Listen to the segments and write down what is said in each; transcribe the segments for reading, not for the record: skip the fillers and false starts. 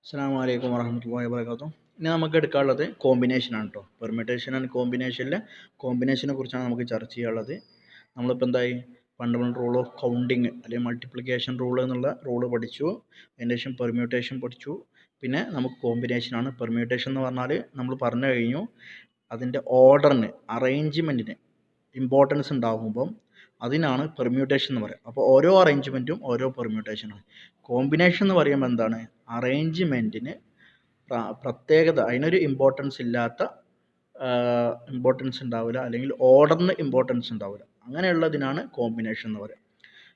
അസ്സലാമു അലൈക്കും വറഹ്മത്തുള്ളാഹി വബറകാതുഹു. ഇനി നമുക്ക് എടുക്കാനുള്ളത് കോമ്പിനേഷനാണ് കേട്ടോ. പെർമ്യൂട്ടേഷൻ ആൻഡ് കോമ്പിനേഷനിലെ കോമ്പിനേഷനെ കുറിച്ചാണ് നമുക്ക് ചർച്ച ചെയ്യാനുള്ളത്. നമ്മളിപ്പോൾ എന്തായി ഫണ്ടമെൻ്റൽ റൂൾ ഓഫ് കൗണ്ടിങ് അല്ലെങ്കിൽ മൾട്ടിപ്ലിക്കേഷൻ റൂൾ എന്നുള്ള റൂള് പഠിച്ചു. അതിന് ശേഷം പെർമ്യൂട്ടേഷൻ പഠിച്ചു. പിന്നെ നമുക്ക് കോമ്പിനേഷനാണ്. പെർമ്യൂട്ടേഷൻ എന്ന് പറഞ്ഞാൽ നമ്മൾ പറഞ്ഞു കഴിഞ്ഞു, അതിൻ്റെ ഓർഡറിന് അറേഞ്ച്മെൻറ്റിന് ഇമ്പോർട്ടൻസ് ഉണ്ടാകുമ്പം അതിനാണ് പെർമ്യൂട്ടേഷൻ എന്ന് പറയുക. അപ്പോൾ ഓരോ അറേഞ്ച്മെൻറ്റും ഓരോ പെർമ്യൂട്ടേഷനാണ്. കോമ്പിനേഷൻ എന്ന് പറയുമ്പോൾ എന്താണ്, അറേഞ്ച്മെൻറ്റിന് പ്രത്യേകത, അതിനൊരു ഇമ്പോർട്ടൻസ് ഇല്ലാത്ത ഇമ്പോർട്ടൻസ് ഉണ്ടാവില്ല, അല്ലെങ്കിൽ ഓർഡറിന് ഇമ്പോർട്ടൻസ് ഉണ്ടാവില്ല, അങ്ങനെയുള്ളതിനാണ് കോമ്പിനേഷൻ എന്ന് പറയുക.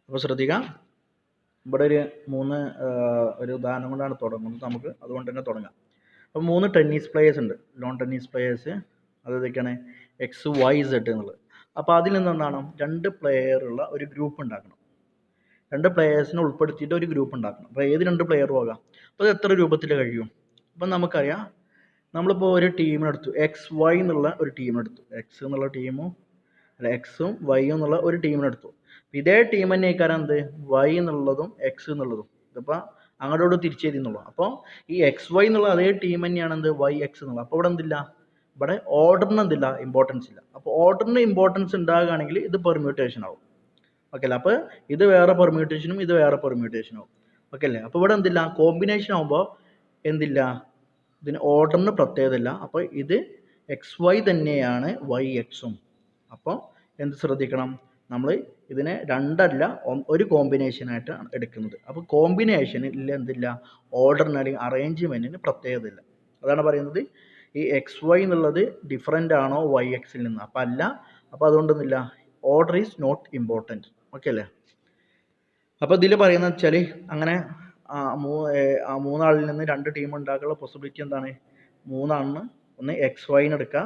അപ്പോൾ ശ്രദ്ധിക്കുക, ഇവിടെ ഒരു ഉദാഹരണം കൊണ്ടാണ് തുടങ്ങുന്നത്, നമുക്ക് അതുകൊണ്ട് തന്നെ തുടങ്ങാം. അപ്പോൾ 3 ടെന്നീസ് പ്ലേയേഴ്സ് ഉണ്ട്, ലോൺ ടെന്നീസ് പ്ലേയേഴ്സ്. അതൊക്കെയാണ് XYZ എന്നുള്ളത്. അപ്പോൾ അതിൽ നിന്നെന്താണ് 2 പ്ലെയറുള്ള ഒരു ഗ്രൂപ്പ് ഉണ്ടാക്കണം. 2 പ്ലെയേഴ്സിനെ ഉൾപ്പെടുത്തിയിട്ട് ഒരു ഗ്രൂപ്പ് ഉണ്ടാക്കണം. അപ്പോൾ ഏത് 2 പ്ലെയറും ആകാം. അപ്പോൾ അത് എത്ര രൂപത്തിൽ കഴിയും? അപ്പം നമുക്കറിയാം, നമ്മളിപ്പോൾ ഒരു ടീമിനെടുത്തു, XY എന്നുള്ള ഒരു ടീമിനെടുത്തു. എക്സ് എന്നുള്ള ടീമും അല്ല എക്സും വൈയും എന്നുള്ള ഒരു ടീമിനെടുത്തു. ഇതേ ടീം തന്നെ ആയിക്കാരം എന്ത്, വൈ എന്നുള്ളതും എക്സ് എന്നുള്ളതും. ഇതിപ്പോൾ അങ്ങോട്ടോട് തിരിച്ചെഴുതിന്നുള്ളൂ. അപ്പോൾ ഈ XY എന്നുള്ള അതേ ടീം തന്നെയാണ് എന്ത്, YX എന്നുള്ളത്. അപ്പോൾ ഇവിടെ എന്തില്ല, ഇവിടെ ഓർഡറിന് എന്തില്ല, ഇമ്പോർട്ടൻസ് ഇല്ല. അപ്പോൾ ഓർഡറിന് ഇമ്പോർട്ടൻസ് ഉണ്ടാകുകയാണെങ്കിൽ ഇത് പെർമ്യൂട്ടേഷൻ ആവും. ഓക്കെ അല്ലേ? അപ്പോൾ ഇത് വേറെ പെർമ്യൂട്ടേഷനും ഇത് വേറെ പെർമ്യൂട്ടേഷനും ആവും. ഓക്കെ അല്ലേ? അപ്പോൾ ഇവിടെ എന്തില്ല, കോമ്പിനേഷൻ ആകുമ്പോൾ എന്തില്ല, ഇതിന് ഓർഡറിന് പ്രത്യേകത ഇല്ല. അപ്പോൾ ഇത് XY തന്നെയാണ് YXും. അപ്പോൾ എന്ത് ശ്രദ്ധിക്കണം, നമ്മൾ ഇതിനെ രണ്ടല്ല ഒരു കോമ്പിനേഷനായിട്ടാണ് എടുക്കുന്നത്. അപ്പോൾ കോമ്പിനേഷനിൽ എന്തില്ല, ഓർഡറിന് അല്ലെങ്കിൽ അറേഞ്ച്മെൻറ്റിന് പ്രത്യേകത ഇല്ല. അതാണ് പറയുന്നത് ഈ XY എന്നുള്ളത് ഡിഫറെൻ്റ് ആണോ YXൽ നിന്ന്. അപ്പോൾ അല്ല. അപ്പോൾ അതുകൊണ്ടൊന്നുമില്ല, order is not important. Okay അല്ലേ? അപ്പോൾ ഇതിൽ പറയുന്നത് വെച്ചാൽ അങ്ങനെ മൂന്നാളിൽ നിന്ന് 2 ടീം ഉണ്ടാക്കാനുള്ള പോസിബിലിറ്റി എന്താണ്, 3 ആണ്. ഒന്ന് XYന് എടുക്കുക,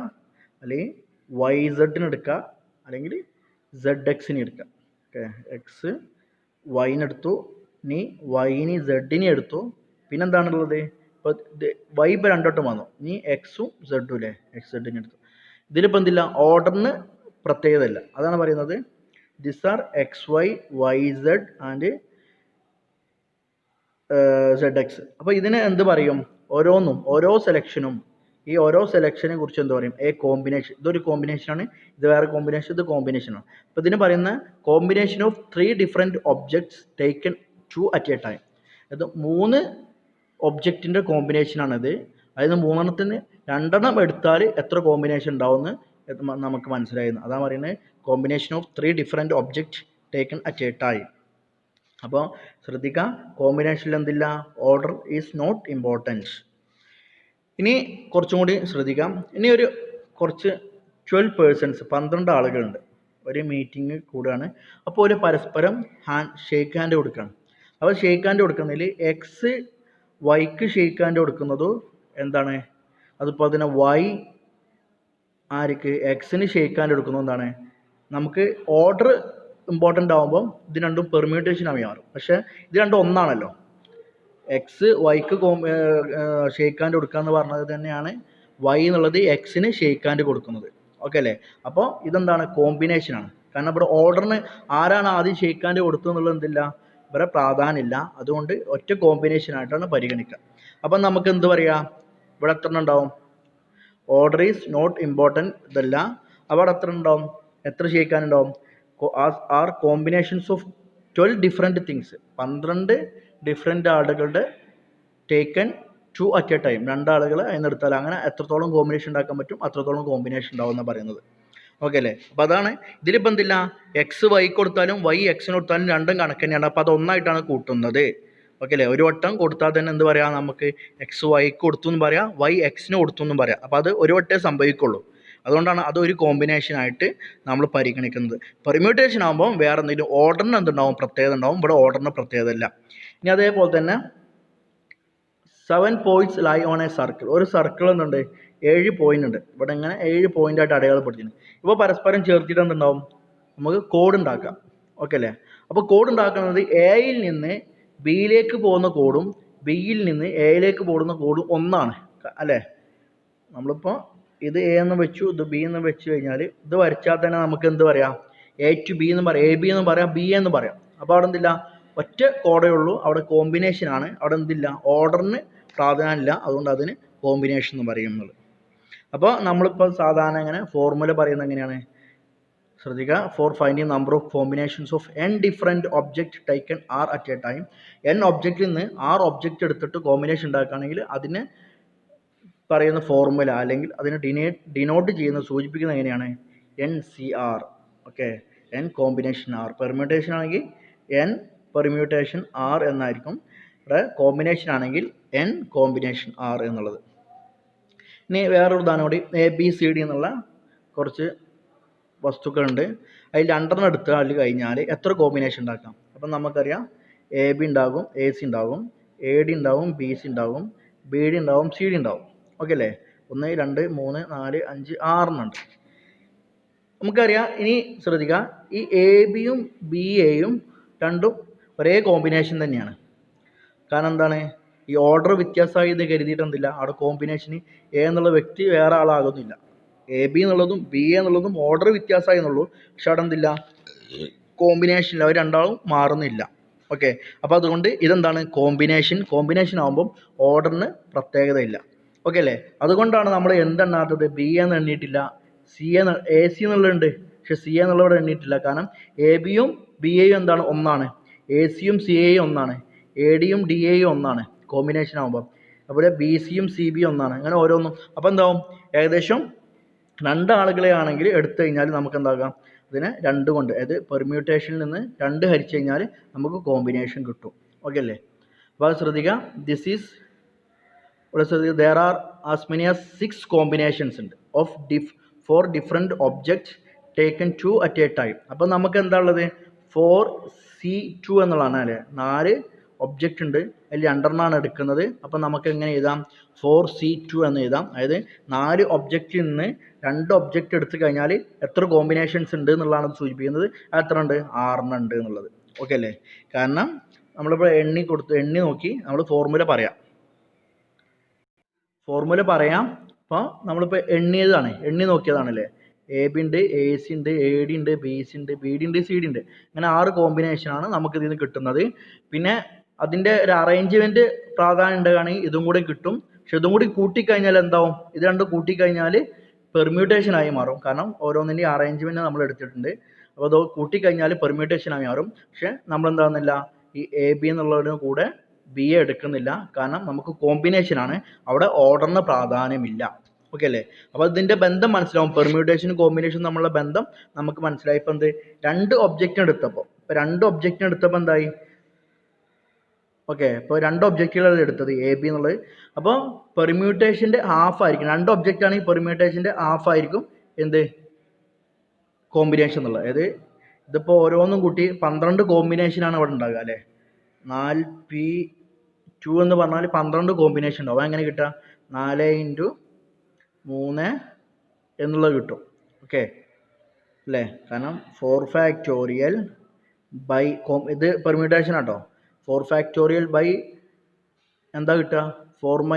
അല്ലെങ്കിൽ YZന് എടുക്കുക, അല്ലെങ്കിൽ ZXന് എടുക്കുക. ഓക്കെ, എക്സ് വൈന് എടുത്തു, ഇനി വൈന് സെഡിനെ എടുത്തു. പിന്നെന്താണുള്ളത്, ഇപ്പോൾ വൈ ഇപ്പോൾ 2 വട്ടം വന്നു, ഇനി എക്സും സെഡും അല്ലേ, XZനെ എടുത്തു. ഇതിലിപ്പോൾ എന്തില്ല, ഓർഡറിന് പ്രത്യേകത ഇല്ല. അതാണ് പറയുന്നത് this are XY YZ and ZX. അപ്പോൾ ഇതിന് എന്ത് പറയും, ഓരോന്നും ഓരോ സെലക്ഷനും, ഈ ഓരോ സെലക്ഷനെ കുറിച്ച് എന്ത് പറയും, കോമ്പിനേഷൻ. ഇതൊരു കോമ്പിനേഷനാണ്, ഇത് വേറെ കോമ്പിനേഷൻ, ഇത് കോമ്പിനേഷനാണ്. അപ്പോൾ ഇതിന് പറയുന്ന combination of 3 different objects taken 2 at a time. അത് 3 ഒബ്ജക്റ്റിൻ്റെ കോമ്പിനേഷനാണിത്. അതായത് 3 2 എടുത്താൽ എത്ര കോമ്പിനേഷൻ ഉണ്ടാവുമെന്ന് നമുക്ക് മനസ്സിലായിരുന്നു. അതാണ് പറയുന്നത് combination of 3 different object taken at a time. അപ്പോൾ ശ്രദ്ധിക്കാം, കോമ്പിനേഷനിൽ എന്തില്ല, ഓർഡർ ഈസ് നോട്ട് ഇമ്പോർട്ടൻറ്റ്. ഇനി കുറച്ചും കൂടി ശ്രദ്ധിക്കാം. ഇനി കുറച്ച് 12 പേഴ്സൺസ് 12 ആളുകളുണ്ട്, ഒരു മീറ്റിംഗ് കൂടുകയാണ്. അപ്പോൾ ഒരു പരസ്പരം ഷേക്ക് ഹാൻഡ് കൊടുക്കുകയാണ്. അപ്പോൾ ഷേക്ക് ഹാൻഡ് കൊടുക്കുന്നതിൽ എക്സ് വൈക്ക് ഷേക്ക് ഹാൻഡ് കൊടുക്കുന്നത് എന്താണ്, അതിപ്പോൾ അതിനെ വൈ ആർക്ക് എക്സിന് ഷേക്ക് ഹാൻഡ് കൊടുക്കുന്നത് എന്താണ്, നമുക്ക് ഓർഡർ ഇമ്പോർട്ടൻ്റ് ആകുമ്പം ഇത് രണ്ടും പെർമ്യൂട്ടേഷൻ ആയി മാറും. പക്ഷേ ഇത് രണ്ടും ഒന്നാണല്ലോ. എക്സ് വൈക്ക് ഷേക്ക് ഹാൻഡ് കൊടുക്കുക എന്ന് പറഞ്ഞത് തന്നെയാണ് വൈ എന്നുള്ളത് എക്സിന് ഷേക്ക് ഹാൻഡ് കൊടുക്കുന്നത്. ഓക്കെ അല്ലേ? അപ്പോൾ ഇതെന്താണ്, കോമ്പിനേഷനാണ്. കാരണം ഇവിടെ ഓർഡറിന് ആരാണ് ആദ്യം ഷേക്ക് ഹാൻഡ് കൊടുത്തത് എന്നുള്ളത് എന്തില്ല, ഇവിടെ പ്രാധാന്യമില്ല. അതുകൊണ്ട് ഒറ്റ കോമ്പിനേഷനായിട്ടാണ് പരിഗണിക്കുക. അപ്പം നമുക്ക് എന്ത് പറയാം, ഇവിടെ എത്ര ഉണ്ടാവും, ഓർഡർ ഈസ് നോട്ട് ഇമ്പോർട്ടൻറ്റ് ഇതല്ല. അവിടെ എത്ര ഉണ്ടാവും, എത്ര ഷേക്ക് ഹാൻഡ് ഉണ്ടാവും, are combinations of 12 different things. 12 different ആളുകളുടെ ടേക്കൺ 2 അറ്റ് എ ടൈം. 2 ആളുകൾ അതിന് നിർത്താൽ അങ്ങനെ എത്രത്തോളം കോമ്പിനേഷൻ ഉണ്ടാക്കാൻ പറ്റും അത്രത്തോളം കോമ്പിനേഷൻ ഉണ്ടാവും എന്നാണ് പറയുന്നത്. ഓക്കെ അല്ലേ? അപ്പോൾ അതാണ് ഇതിലിപ്പോൾ എന്തില്ല, എക്സ് വൈ കൊടുത്താലും വൈ എക്സിന് കൊടുത്താലും രണ്ടും കണക്ക് തന്നെയാണ്. അപ്പോൾ അത് ഒന്നായിട്ടാണ് കൂട്ടുന്നത്. ഓക്കെ അല്ലേ? ഒരു വട്ടം കൊടുത്താൽ തന്നെ എന്ത് പറയാം, നമുക്ക് എക്സ് വൈക്ക് കൊടുത്തു എന്നും പറയാം, വൈ എക്സിന് കൊടുത്തു എന്നും പറയാം. അപ്പോൾ അത് ഒരു വട്ടേ സംഭവിക്കുള്ളൂ. അതുകൊണ്ടാണ് അതൊരു കോമ്പിനേഷനായിട്ട് നമ്മൾ പരിഗണിക്കുന്നത്. പെർമ്യൂട്ടേഷൻ ആകുമ്പോൾ വേറെ എന്തെങ്കിലും ഓർഡറിന് എന്തുണ്ടാവും, പ്രത്യേകത ഉണ്ടാവും. ഇവിടെ ഓർഡറിന് പ്രത്യേകത ഇല്ല. ഇനി അതേപോലെ തന്നെ 7 points lie on a circle. ഒരു സർക്കിൾ എന്നുണ്ട് 7 പോയിന്റ് ഉണ്ട്. ഇവിടെ ഇങ്ങനെ 7 പോയിൻ്റായിട്ട് അടയാളപ്പെടുത്തിയിട്ടുണ്ട്. ഇപ്പോൾ പരസ്പരം ചേർത്തിട്ട് എന്തുണ്ടാവും, നമുക്ക് കോഡ് ഉണ്ടാക്കാം. ഓക്കെ അല്ലേ? അപ്പോൾ കോഡ് ഉണ്ടാക്കുന്നത് എയിൽ നിന്ന് ബിയിലേക്ക് പോകുന്ന കോഡും ബിയിൽ നിന്ന് എയിലേക്ക് പോകുന്ന കോഡും ഒന്നാണ് അല്ലേ? നമ്മളിപ്പോൾ ഇത് എ എന്ന് വെച്ചു, ഇത് ബി എന്ന് വെച്ച് കഴിഞ്ഞാൽ ഇത് വരച്ചാൽ തന്നെ നമുക്ക് എന്ത് പറയാം, എ ടു ബി എന്ന് പറയാം, എ ബി എന്ന് പറയാം, ബി എന്ന് പറയാം. അപ്പോൾ അവിടെ എന്തില്ല, ഒറ്റ കോഡേ ഉള്ളൂ, അവിടെ കോമ്പിനേഷനാണ്. അവിടെ എന്തില്ല, ഓർഡറിന് പ്രാധാന്യമില്ല, അതുകൊണ്ട് അതിന് കോമ്പിനേഷൻ എന്ന് പറയുന്നത്. അപ്പോൾ നമ്മളിപ്പോൾ സാധാരണ ഇങ്ങനെ ഫോർമുല പറയുന്നത് എങ്ങനെയാണ്? ശ്രദ്ധിക്കുക. For finding number of combinations of n different object taken r at a time. n ഒബ്ജക്റ്റിൽ നിന്ന് 6 ഒബ്ജക്റ്റ് എടുത്തിട്ട് കോമ്പിനേഷൻ ഉണ്ടാക്കുകയാണെങ്കിൽ അതിന് പറയുന്ന ഫോർമുല അല്ലെങ്കിൽ അതിനെ ഡിനോട്ട് ചെയ്യുന്ന സൂചിപ്പിക്കുന്നത് എങ്ങനെയാണ്? NCR. Okay, n combination r. Permutation ആണെങ്കിൽ n പെർമ്യൂട്ടേഷൻ ആർ എന്നായിരിക്കും. ഇവിടെ കോമ്പിനേഷൻ ആണെങ്കിൽ n കോമ്പിനേഷൻ ആർ എന്നുള്ളത്. ഇനി വേറൊരു ഉദാഹരണം കൂടി. ABCD എന്നുള്ള കുറച്ച് വസ്തുക്കളുണ്ട്. അതിൽ 2 എടുത്ത് കഴിഞ്ഞാൽ എത്ര കോമ്പിനേഷൻ ഉണ്ടാക്കാം? അപ്പം നമുക്കറിയാം AB ഉണ്ടാകും, AC ഉണ്ടാകും, AD ഉണ്ടാവും, BC ഉണ്ടാകും, BD ഉണ്ടാവും, CD ഉണ്ടാവും. ഓക്കെ അല്ലേ? 1 2 3 4 5 6 ഉണ്ട്. നമുക്കറിയാം. ഇനി ശ്രദ്ധിക്കുക, ഈ ABയും BAയും രണ്ടും ഒരേ കോമ്പിനേഷൻ തന്നെയാണ്. കാരണം എന്താണ്? ഈ ഓർഡർ വ്യത്യാസമായി എന്ന് കരുതിയിട്ട് എന്തില്ല, അവിടെ കോമ്പിനേഷന് A എന്നുള്ള വ്യക്തി വേറെ ആളാകുന്നില്ല. AB എന്നുള്ളതും BA എന്നുള്ളതും ഓർഡർ വ്യത്യാസമായി എന്നുള്ളൂ. പക്ഷെ അവിടെ എന്തില്ല, കോമ്പിനേഷനിൽ അവർ രണ്ടാളും മാറുന്നില്ല. ഓക്കെ, അപ്പോൾ അതുകൊണ്ട് ഇതെന്താണ്? കോമ്പിനേഷൻ ആകുമ്പം ഓർഡറിന് പ്രത്യേകത ഇല്ല. ഓക്കെ അല്ലേ? അതുകൊണ്ടാണ് നമ്മൾ എന്തെണ്ണാത്തത്? BA എന്ന് എണ്ണിയിട്ടില്ല, AC എന്നുള്ളതുണ്ട്, പക്ഷെ CA എന്നുള്ളത് എണ്ണിയിട്ടില്ല. കാരണം ABയും BAയും എന്താണ്? ഒന്നാണ്. ACയും CAയും ഒന്നാണ്. ADയും DAയും ഒന്നാണ് കോമ്പിനേഷൻ ആകുമ്പോൾ. അതുപോലെ BCയും CBയും ഒന്നാണ്. അങ്ങനെ ഓരോന്നും. അപ്പോൾ എന്താവും? ഏകദേശം 2 ആളുകളെ ആണെങ്കിൽ എടുത്തു കഴിഞ്ഞാൽ നമുക്ക് എന്താകാം? ഇതിനെ 2 കൊണ്ട്, അതായത് പെർമ്യൂട്ടേഷനിൽ നിന്ന് 2 ഹരിച്ചു കഴിഞ്ഞാൽ നമുക്ക് കോമ്പിനേഷൻ കിട്ടും. ഓക്കെ അല്ലേ? അപ്പോൾ അത് ശ്രദ്ധിക്കുക. there are as many as 6 combinations ഉണ്ട് of 4 different objects taken 2 at a time. അപ്പോൾ നമുക്ക് എന്താ ഉള്ളത്? 4C2 എന്നുള്ളതാണ് അല്ലേ? 4 ഒബ്ജക്റ്റ് ഉണ്ട്, അതിൽ 2 എടുക്കുന്നത്. അപ്പം നമുക്ക് എങ്ങനെ എഴുതാം? 4C2 എന്ന് എഴുതാം. അതായത് 4 ഒബ്ജക്റ്റിൽ നിന്ന് 2 ഒബ്ജക്റ്റ് എടുത്തു കഴിഞ്ഞാൽ എത്ര കോമ്പിനേഷൻസ് ഉണ്ട് എന്നുള്ളതാണ് സൂചിപ്പിക്കുന്നത്. എത്ര ഉണ്ട്? 6 ഉണ്ട് എന്നുള്ളത്. ഓക്കെ അല്ലേ? കാരണം നമ്മളിപ്പോൾ എണ്ണി നോക്കി നമ്മൾ ഫോർമുല പറയാം. അപ്പോൾ നമ്മളിപ്പോൾ എണ്ണി നോക്കിയതാണല്ലേ. AB ഉണ്ട്, AC ഉണ്ട്, AD ഉണ്ട്, BC ഉണ്ട്, BD ഉണ്ട്, CD ഉണ്ട്. ഇങ്ങനെ 6 കോമ്പിനേഷനാണ് നമുക്ക് ഇതിൽ നിന്ന് കിട്ടുന്നത്. പിന്നെ അതിൻ്റെ ഒരു അറേഞ്ച്മെൻറ്റ് പ്രാധാന്യം ഉണ്ടാകുകയാണെങ്കിൽ ഇതും കൂടെ കിട്ടും. പക്ഷെ ഇതും കൂടി കൂട്ടിക്കഴിഞ്ഞാൽ എന്താവും? ഇത് രണ്ടും കൂട്ടിക്കഴിഞ്ഞാൽ പെർമ്യൂട്ടേഷനായി മാറും. കാരണം ഓരോന്നിൻ്റെയും അറേഞ്ച്മെൻറ്റ് നമ്മൾ എടുത്തിട്ടുണ്ട്. അപ്പോൾ അത് കൂട്ടിക്കഴിഞ്ഞാൽ പെർമ്യൂട്ടേഷനായി മാറും. പക്ഷെ നമ്മളെന്താകുന്നില്ല, ഈ AB എന്നുള്ളതിന് കൂടെ BA എടുക്കുന്നില്ല. കാരണം നമുക്ക് കോമ്പിനേഷനാണ്, അവിടെ ഓർഡറിന് പ്രാധാന്യമില്ല. ഓക്കെ അല്ലേ? അപ്പോൾ ഇതിൻ്റെ ബന്ധം മനസ്സിലാവും. പെർമ്യൂട്ടേഷനും കോമ്പിനേഷനും തമ്മിലുള്ള ബന്ധം നമുക്ക് മനസ്സിലായി. ഇപ്പം എന്ത്? 2 ഒബ്ജക്റ്റിന് എടുത്തപ്പോൾ എന്തായി? ഓക്കെ, ഇപ്പോൾ 2 ഒബ്ജക്റ്റുകളാണ് എടുത്തത് AB എന്നുള്ളത്. അപ്പോൾ പെർമ്യൂട്ടേഷൻ്റെ ഹാഫ് ആയിരിക്കും. 2 ഒബ്ജക്റ്റ് ആണെങ്കിൽ പെർമ്യൂട്ടേഷൻ്റെ ഹാഫ് ആയിരിക്കും എന്ത്? കോമ്പിനേഷൻ എന്നുള്ളത്. അതായത് ഇതിപ്പോൾ ഓരോന്നും കൂട്ടി 12 കോമ്പിനേഷനാണ് അവിടെ ഉണ്ടാകുക അല്ലേ? 4P2 എന്ന് പറഞ്ഞാൽ 12 കോമ്പിനേഷൻ ഉണ്ടാവും. എങ്ങനെ കിട്ടുക? 4 × 3 എന്നുള്ളത് കിട്ടും. ഓക്കെ അല്ലേ? കാരണം 4 ഫാക്ടോറിയൽ ബൈ ഇത് പെർമ്യൂട്ടേഷൻ ആട്ടോ. 4 ഫാക്ടോറിയൽ ബൈ എന്താ കിട്ടുക? 4 -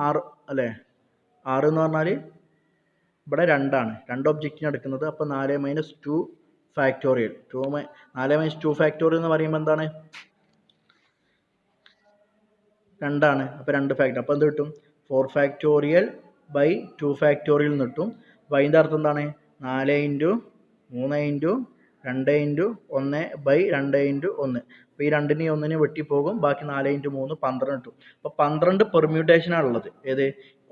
6 അല്ലേ? 6 എന്ന് പറഞ്ഞാൽ ഇവിടെ 2 ആണ്. 2 ഒബ്ജക്റ്റിന് എടുക്കുന്നത്. അപ്പോൾ 4 - 2 ഫാക്ടോറിയൽ. 4 - 2 ഫാക്ടോറിയൽ എന്ന് പറയുമ്പോൾ എന്താണ്? 2 ആണ്. അപ്പോൾ 2 ഫാക്ടർ. അപ്പോൾ എന്ത് കിട്ടും? 4 ഫാക്ടോറിയൽ ബൈ 2 ഫാക്ടോറിയൽ എന്ന് കിട്ടും. അപ്പോൾ അതിൻ്റെ അർത്ഥം എന്താണ്? 4 × 3 × 2 × 1 ബൈ 2 × 1. അപ്പോൾ ഈ 2നെയും 1നെയും വെട്ടിപ്പോകും. ബാക്കി 4 × 3 12 കിട്ടും. അപ്പോൾ 12 പെർമ്യൂട്ടേഷനാണ് ഉള്ളത്. ഏത്?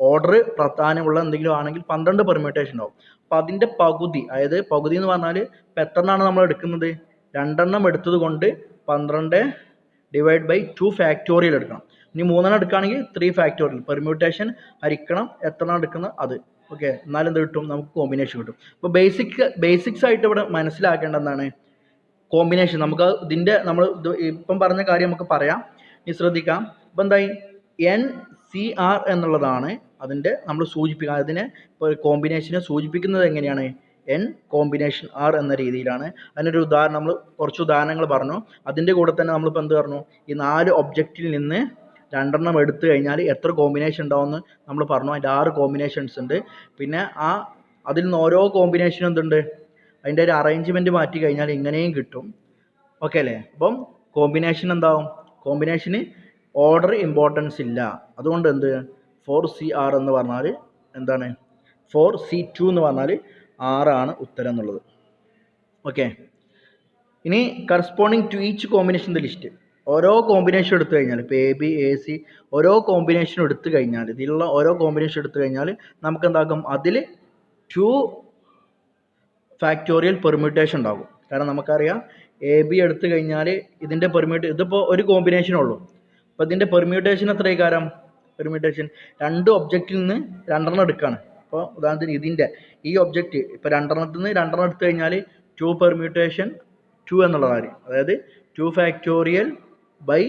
ഓർഡർ പ്രാധാന്യമുള്ള എന്തെങ്കിലും ആണെങ്കിൽ 12 പെർമ്യൂട്ടേഷൻ ഉണ്ടാവും. അപ്പോൾ അതിൻ്റെ പകുതി, അതായത് പകുതി എന്ന് പറഞ്ഞാൽ ഇപ്പോൾ എത്ര എണ്ണമാണ് നമ്മൾ എടുക്കുന്നത്? 2 എടുത്തത് കൊണ്ട് 12 / 2 ഫാക്ടോറിയൽ എടുക്കണം. ഇനി 3 എടുക്കുകയാണെങ്കിൽ 3 ഫാക്ടോറിയൽ. പെർമ്യൂട്ടേഷൻ ഹരിക്കണം എത്ര എടുക്കുന്നത് അത്. ഓക്കെ, എന്നാലും എന്ത് കിട്ടും? നമുക്ക് കോമ്പിനേഷൻ കിട്ടും. അപ്പോൾ ബേസിക്സ് ആയിട്ട് ഇവിടെ മനസ്സിലാക്കേണ്ട എന്താണ്? കോമ്പിനേഷൻ. നമുക്ക് ഇതിൻ്റെ നമ്മൾ ഇപ്പം പറഞ്ഞ കാര്യം നമുക്ക് പറയാം. ഇനി ശ്രദ്ധിക്കാം. അപ്പോൾ എന്തായി? NCR എന്നുള്ളതാണ് അതിൻ്റെ നമ്മൾ സൂചിപ്പിക്കുക. അതിനെ ഇപ്പോൾ കോമ്പിനേഷനെ സൂചിപ്പിക്കുന്നത് എങ്ങനെയാണ്? N കോമ്പിനേഷൻ R എന്ന രീതിയിലാണ്. അതിനൊരു ഉദാഹരണം, നമ്മൾ കുറച്ച് ഉദാഹരണങ്ങൾ പറഞ്ഞു. അതിൻ്റെ കൂടെ തന്നെ നമ്മളിപ്പോൾ എന്ത് പറഞ്ഞു? ഈ 4 ഒബ്ജക്റ്റിൽ നിന്ന് 2 എടുത്തു കഴിഞ്ഞാൽ എത്ര കോമ്പിനേഷൻ ഉണ്ടാവുമെന്ന് നമ്മൾ പറഞ്ഞു. അതിൻ്റെ 6 കോമ്പിനേഷൻസ് ഉണ്ട്. പിന്നെ അതിൽ നിന്ന് ഓരോ കോമ്പിനേഷനും എന്തുണ്ട്? അതിൻ്റെ ഒരു അറേഞ്ച്മെൻറ്റ് മാറ്റി കഴിഞ്ഞാൽ ഇങ്ങനെയും കിട്ടും. ഓക്കെ അല്ലേ? അപ്പം കോമ്പിനേഷൻ എന്താവും? കോമ്പിനേഷന് ഓർഡർ ഇമ്പോർട്ടൻസ് ഇല്ല. അതുകൊണ്ട് എന്ത് 4CR എന്ന് പറഞ്ഞാൽ എന്താണ് 4C2 എന്ന് പറഞ്ഞാൽ 6 ആണ് ഉത്തരം എന്നുള്ളത്. ഓക്കെ, ഇനി corresponding to each combination the list. ഓരോ കോമ്പിനേഷൻ എടുത്തു കഴിഞ്ഞാൽ ഇപ്പോൾ AB AC ഓരോ കോമ്പിനേഷൻ എടുത്തു കഴിഞ്ഞാൽ ഇതിലുള്ള ഓരോ കോമ്പിനേഷൻ എടുത്തു കഴിഞ്ഞാൽ നമുക്ക് എന്താക്കും അതിൽ 2 ഫാക്ടോറിയൽ പെർമ്യൂട്ടേഷൻ ഉണ്ടാകും. കാരണം നമുക്കറിയാം AB എടുത്തു കഴിഞ്ഞാൽ ഇതിൻ്റെ ഇതിപ്പോൾ ഒരു കോമ്പിനേഷനേ ഉള്ളൂ. അപ്പോൾ ഇതിൻ്റെ പെർമ്യൂട്ടേഷൻ എത്ര കാരം പെർമ്യൂട്ടേഷൻ 2 ഒബ്ജക്റ്റിൽ നിന്ന് 2 എടുക്കുകയാണ്. അപ്പോൾ ഉദാഹരണത്തിന് ഇതിൻ്റെ ഈ ഒബ്ജക്റ്റ് ഇപ്പോൾ 2 നിന്ന് 2 എടുത്തു കഴിഞ്ഞാൽ 2 പെർമ്യൂട്ടേഷൻ 2 എന്നുള്ളതാണ്. അതായത് 2 ഫാക്ടോറിയൽ ബൈ